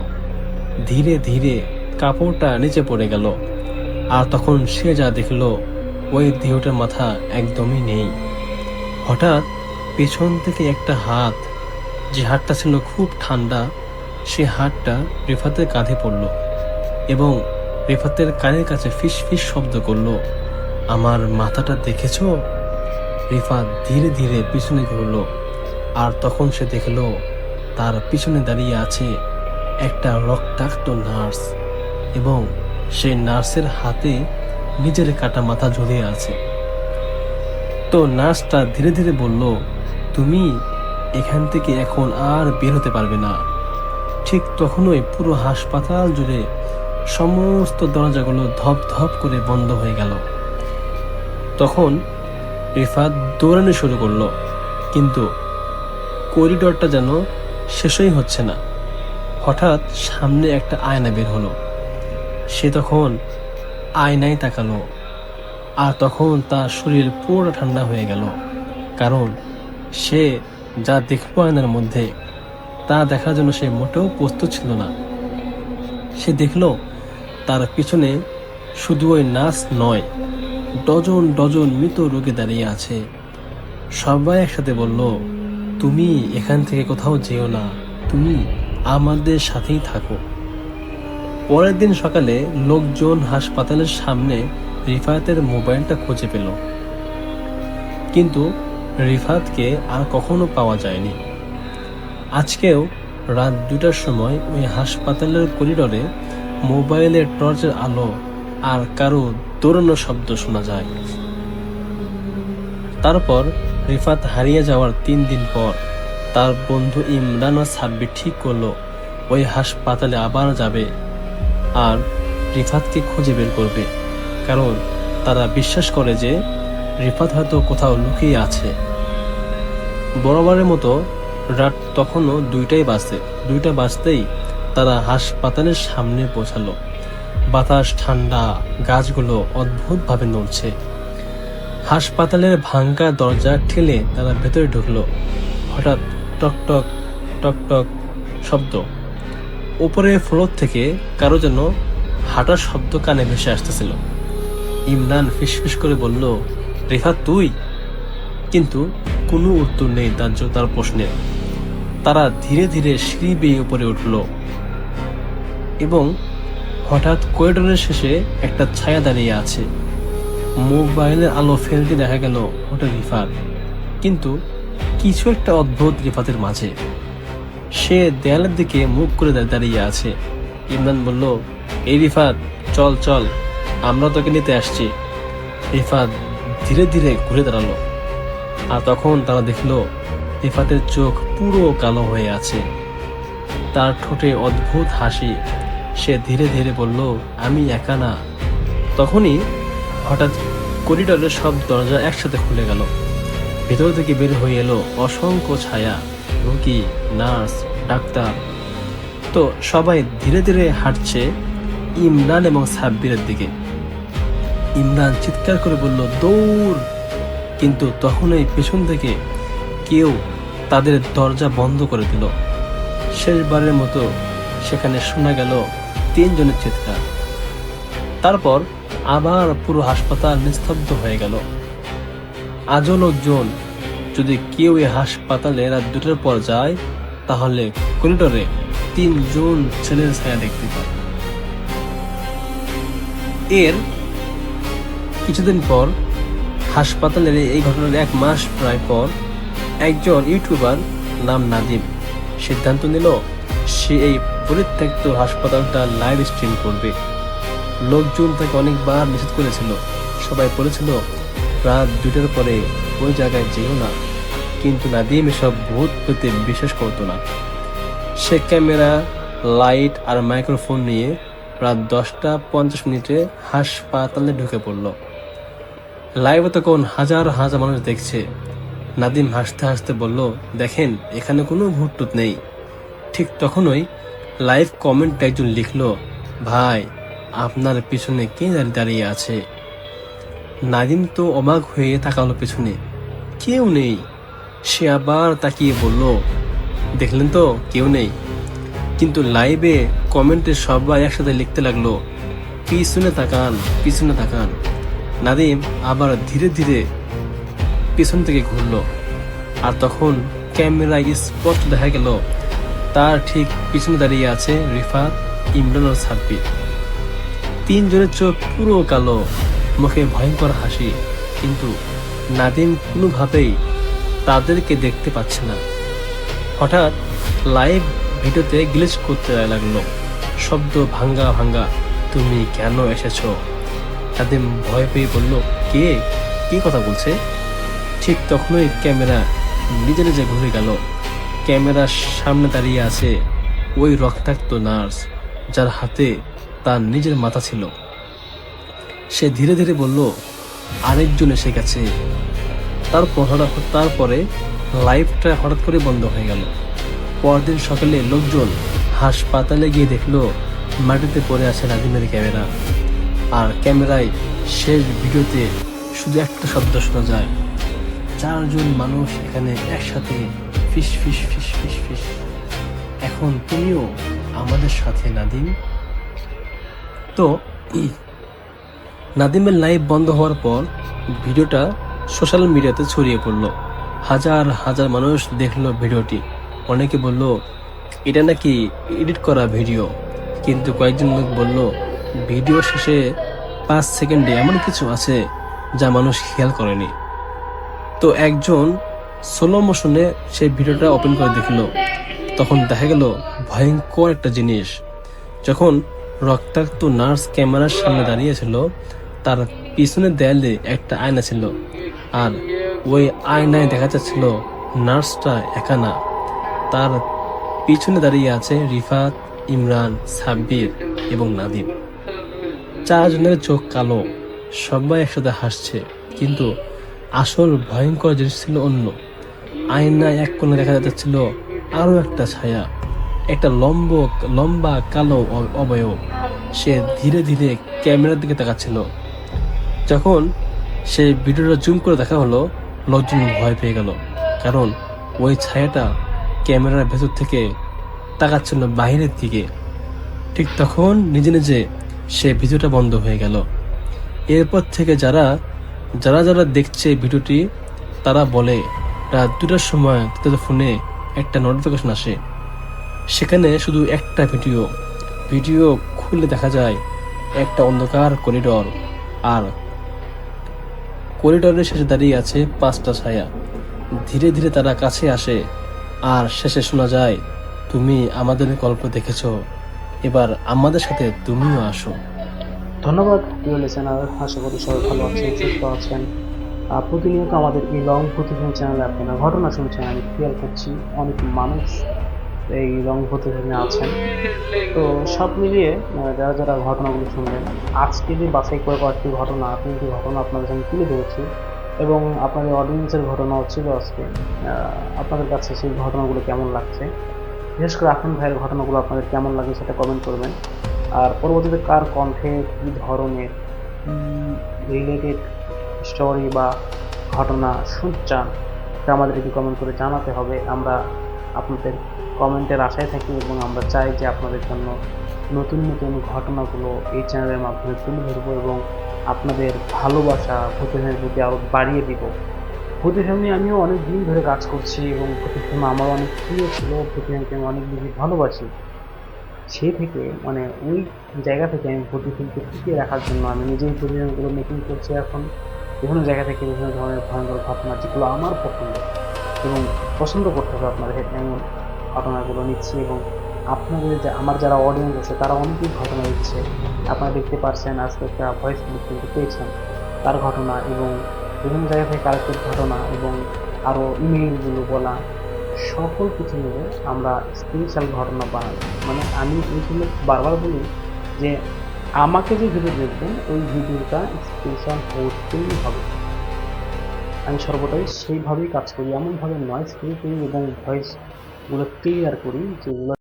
ধীরে ধীরে কাপড়টা নিচে পড়ে গেল। আর তখন সে যা দেখল, ওই দেহটার মাথা একদমই নেই। হঠাৎ পেছন থেকে একটা হাত, যে হাতটা ছিল খুব ঠান্ডা, সে হাতটা রিফাতের কাঁধে পড়ল এবং রিফাতের কানের কাছে ফিস ফিস শব্দ করলো, আমার মাথাটা দেখেছো? রিফাত ধীরে ধীরে পিছনে ঘুরল। আর তখন সে দেখল তার পিছনে দাঁড়িয়ে আছে একটা রক্তাক্ত নার্স এবং সেই নার্সের হাতে নিজের কাটা মাথা ঝুলিয়ে আছে। তো নার্সটা ধীরে ধীরে বলল, তুমি এখান থেকে এখন আর বের হতে পারবে না। ঠিক তখনই পুরো হাসপাতাল জুড়ে সমস্ত দরজাগুলো ধপ ধপ করে বন্ধ হয়ে গেল। তখন রিফাত দৌড়ানো শুরু করলো, কিন্তু করিডোরটা যেন শেষই হচ্ছে না। হঠাৎ সামনে একটা আয়না বের হলো। সে তখন আয়নায় তাকালো, আর তখন তার শরীর পুরো ঠান্ডা হয়ে গেল, কারণ সে যা দেখলো আয়নার মধ্যে তা দেখার জন্য সে মোটেও প্রস্তুত ছিল না। সে দেখলো তার পিছনে শুধু ওই নার্স নয়, ডজন ডজন মৃত রোগী দাঁড়িয়ে আছে। সবাই একসাথে বলল, তুমি এখান থেকে কোথাও যেও না, তুমি আমাদের সাথেই থাকো। পরের দিন সকালে লোকজন হাসপাতালের সামনে রিফাতের মোবাইলটা খুঁজে পেল, কিন্তু রিফাতকে আর কখনো পাওয়া যায়নি। আজকেও রাত 2টার সময় ওই হাসপাতালের করিডোরে মোবাইলের টর্চের আলো আর কারো দৌড়ানোর শব্দ শোনা যায়। তারপর রিফাত হারিয়ে যাওয়ার 3 দিন পর তার বন্ধু ইমরান ও সাব্বির ঠিক করলো ওই হাসপাতালে আবার যাবে আর রিফাতকে খুঁজে বের করবে, কারণ তারা বিশ্বাস করে যে রিফাত হয়তো কোথাও লুকিয়ে আছে। বরাবরের মতো রাত তখনও 2টাই বাজে। 2টা বাজতেই তারা হাসপাতালের সামনে পৌঁছালো। বাতাস ঠান্ডা, গাছগুলো অদ্ভুতভাবে নড়ছে। হাসপাতালের ভাঙা দরজা ঠেলে তারা ভেতরে ঢুকলো। হঠাৎ টক টক টক টক শব্দ। উপরের ফ্লোর থেকে কারো যেন হাঁটার শব্দ কানে ভেসে আসতেছিল। ইমরান ফিসফিস করে বলল, রিফাত তুই? কিন্তু কোনো উত্তর নেই তার প্রশ্নে। তারা ধীরে ধীরে সিঁড়ি বেয়ে উপরে উঠল এবং হঠাৎ করিডোরের শেষে একটা ছায়া দাঁড়িয়ে আছে। মোবাইলের আলো ফেলতে দেখা গেল ওটা রিফাত, কিন্তু কিছু একটা অদ্ভুত রিফাতের মাঝে। সে দেয়ালের দিকে মুখ করে দাঁড়িয়ে আছে। ইমরান বলল, এই রিফাত, চল চল, আমরা তোকে নিতে আসছি। রিফাত ধীরে ধীরে ঘুরে দাঁড়ালো, আর তখন তারা দেখলো রিফাতের চোখ পুরো কালো হয়ে আছে, তার ঠোঁটে অদ্ভুত হাসি। সে ধীরে ধীরে বলল, আমি একা না। তখনই হঠাৎ করিডোরের সব দরজা একসাথে খুলে গেল। ভেতর থেকে বের হয়ে এলো অসংখ্য ছায়া, রোগী, নার্স, ডাক্তার। তো সবাই ধীরে ধীরে হাঁটছে ইমরান এবং সাব্বিরের দিকে। ইমরান চিৎকার করে বলল, দৌড়! কিন্তু তখনই পেছন থেকে কেউ তাদের দরজা বন্ধ করে দিল। শেষবারের মতো সেখানে শোনা গেল 3 জনের চিৎকার। তারপর আবার পুরো হাসপাতাল নিস্তব্ধ হয়ে গেল। আজও লোকজন যদি কেউ এই হাসপাতালে রাত 2টার পর যায়, তাহলে করিডোরে 3 জন ছেলের ছায়া দেখতে পায়। এর কিছুদিন পর, হাসপাতালের এই ঘটনার 1 মাস প্রায় পর, একজন ইউটিউবার নাম নাদিম সিদ্ধান্ত নিল সে এই পরিত্যক্ত হাসপাতালটা লাইভ স্ট্রিম করবে। লোকজন তাকে অনেকবার নিষেধ করেছিল, সবাই বলেছিল রাত 2টার পরে ওই জায়গায় যেও না, কিন্তু নাদিম এসব ভূত পেতে বিশ্বাস করতো না। সে ক্যামেরা, লাইট আর মাইক্রোফোন নিয়ে রাত 10:50 হাসপাতালে ঢুকে পড়ল। লাইভে তখন হাজার হাজার মানুষ দেখছে। নাদিম হাসতে হাসতে বলল, দেখেন, এখানে কোনো ভূত টুত নেই। ঠিক তখনই লাইভ কমেন্ট একজন লিখলো, ভাই, আপনার পিছনে কে দাঁড়িয়ে আছে? নাদিম তো অবাক হয়ে তাকালো পেছনে, কেউ নেই। সে আবার তাকিয়ে বলল, দেখলেন তো, কেউ নেই। কিন্তু লাইভে কমেন্টে সবাই একসাথে লিখতে লাগলো, পিছনে তাকান, পিছনে তাকান। নাদিম আবার ধীরে ধীরে পিছন থেকে ঘুরল, আর তখন ক্যামেরায় স্পষ্ট দেখা গেল তার ঠিক পিছনে দাঁড়িয়ে আছে রিফাত, ইমরান ও সাব্বির। 3 জনের চোখ পুরো কালো, মুখে ভয়ঙ্কর হাসি, কিন্তু নাদিম কোনোভাবেই তাদেরকে দেখতে পাচ্ছে না। হঠাৎ লাইভ ভিডিওতে গ্লিচ করতে লাগলো, শব্দ ভাঙ্গা ভাঙ্গা। তুমি কেন এসেছো? নাদিম ভয় পেয়ে বলল, কে কথা বলছে? ঠিক তখনই ক্যামেরা নিজে নিজে ঘুরে গেল। ক্যামেরার সামনে দাঁড়িয়ে আছে ওই রক্তাক্ত নার্স, যার হাতে তার নিজের মাথা ছিল। সে ধীরে ধীরে বলল, আরেকজন এসে গেছে। তারপরে লাইভটা হঠাৎ করে বন্ধ হয়ে গেল। পরদিন সকালে লোকজন হাসপাতালে গিয়ে দেখলো মাটিতে পড়ে আছে নাদিমের ক্যামেরা। আর ক্যামেরায় শেষ ভিডিওতে শুধু একটা শব্দ শোনা যায়, 4 জন মানুষ এখানে একসাথে ফিস ফিস ফিস ফিস ফিস। এখন তুমিও আমাদের সাথে নাদিম। তো নাদিমের লাইভ বন্ধ হওয়ার পর ভিডিওটা সোশ্যাল মিডিয়াতে ছড়িয়ে পড়ল। হাজার হাজার মানুষ দেখলো ভিডিওটি। অনেকে বলল এটা নাকি এডিট করা ভিডিও, কিন্তু কয়েকজন লোক বলল ভিডিও শেষে 5 সেকেন্ডে এমন কিছু আছে যা মানুষ খেয়াল করেনি। তো একজন স্লো মোশনে সেই ভিডিওটা ওপেন করে দেখলো। তখন দেখা গেল ভয়ঙ্কর একটা জিনিস। যখন রক্তাক্ত নার্স ক্যামেরার সামনে দাঁড়িয়েছিল, তার পিছনের দেয়ালে একটা আয়না ছিল। আর ওই আয়নায় দেখা যাচ্ছিল নার্সটা একা না, তার পিছনে দাঁড়িয়ে আছে রিফাত, ইমরান, সাব্বির এবং নাদিম। 4 জনের চোখ কালো, সবাই একসাথে হাসছে, কিন্তু আসল ভয়ঙ্কর জিনিস ছিল অন্য। আয়নায় এক কোণে দেখা যাচ্ছিল আরো একটা ছায়া, একটা লম্বা কালো অবয়ব। সে ধীরে ধীরে ক্যামেরার দিকে তাকাচ্ছিল। যখন সেই ভিডিওটা জুম করে দেখা হলো, লোকজন ভয় পেয়ে গেল, কারণ ওই ছায়াটা ক্যামেরার ভেতর থেকে তাকাচ্ছিল বাইরের দিকে। ঠিক তখন নিজে নিজে সে ভিডিওটা বন্ধ হয়ে গেল। এরপর থেকে যারা দেখছে ভিডিওটি, তারা বলে রাত 2টার সময় তাদের ফোনে একটা নোটিফিকেশন আসে। সেখানে শুধু একটা ভিডিও খুলে দেখা যায় একটা অন্ধকার করিডর, আর করিডরের শেষে দাঁড়িয়ে আছে 5টা ছায়া। ধীরে ধীরে তারা কাছে আসে, আর শেষে শোনা যায়, তুমি আমাদের গল্প দেখেছ, এবার আমাদের সাথে তুমিও আসো। ধন্যবাদ প্রিয় লিসেনার, আশা করি সবাই ভালো আছেন, সুস্থ আছেন। প্রতিনিয়ত আমাদের এই লং প্রতিদিন চ্যানেলে আপনারা ঘটনা শুনছেন। আমি খেয়াল করছি অনেক মানুষ এই লং প্রতিদিনে আছেন। তো সব মিলিয়ে যারা ঘটনাগুলো শুনলেন, আজকে যে বাছাই করে কয়েকটি ঘটনা, 3টি ঘটনা আপনাদের সামনে তুলে ধরেছি, এবং আপনাদের অডিয়েন্সের ঘটনাও ছিল আজকে। আপনাদের কাছে সেই ঘটনাগুলো কেমন লাগছে, বিশেষ করে আফরিন ভাইয়ের ঘটনাগুলো আপনাদের কেমন লাগে সেটা কমেন্ট করবেন। আর পরবর্তীতে কার কণ্ঠে কী ধরনের রিলেটেড স্টোরি বা ঘটনা শুনতে চান সেটা আমাদেরকে কমেন্ট করে জানাতে হবে। আমরা আপনাদের কমেন্টের আশায় থাকি, এবং আমরা চাই যে আপনাদের জন্য নতুন নতুন ঘটনাগুলো এই চ্যানেলের মাধ্যমে তুলে ধরবো, এবং আপনাদের ভালোবাসা ভূতের প্রতি আরও বাড়িয়ে দিব। ভূতের নিয়ে আমিও অনেক দিন ধরে কাজ করছি, এবং ভূতের ফিল্ম আমারও অনেক প্রিয় ছিল, ভূতের আমি অনেক বেশি ভালোবাসি। সেই থেকে ওই জায়গা থেকে আমি ভূতের ফিল্মকে টিকিয়ে রাখার জন্য আমি নিজেই প্রতিবেদনগুলো মেকিং করছি। এখন বিভিন্ন জায়গা থেকে বিভিন্ন ধরনের ভয়ঙ্কর ঘটনা, যেগুলো আমার পছন্দ করতে হবে আপনাদের, এমন ঘটনাগুলো নিচ্ছি। এবং আপনাদের আমার যারা অডিয়েন্স আছে তারা অনেকেই ঘটনা দিচ্ছে। আপনারা দেখতে পাচ্ছেন আজকে একটা ভয়েস ক্লিপ কিন্তু পেয়েছেন তার ঘটনা, এবং বিভিন্ন জায়গা থেকে কালেক্টেড ঘটনা, এবং আরও ইমেইলগুলো বলা, সকল কিছু মিলে আমরা স্পেশাল ঘটনা বানাই। আমি এইগুলো বারবার বলি যে আমাকে যে ভিডিও দেখবেন ওই ভিডিওটা স্পেশাল হতেই হবে। আমি সর্বদাই সেইভাবেই কাজ করি, এমনভাবে নয়েজ ক্রিয়েট করি এবং ভয়েসগুলো ক্লিয়ার করি যেগুলো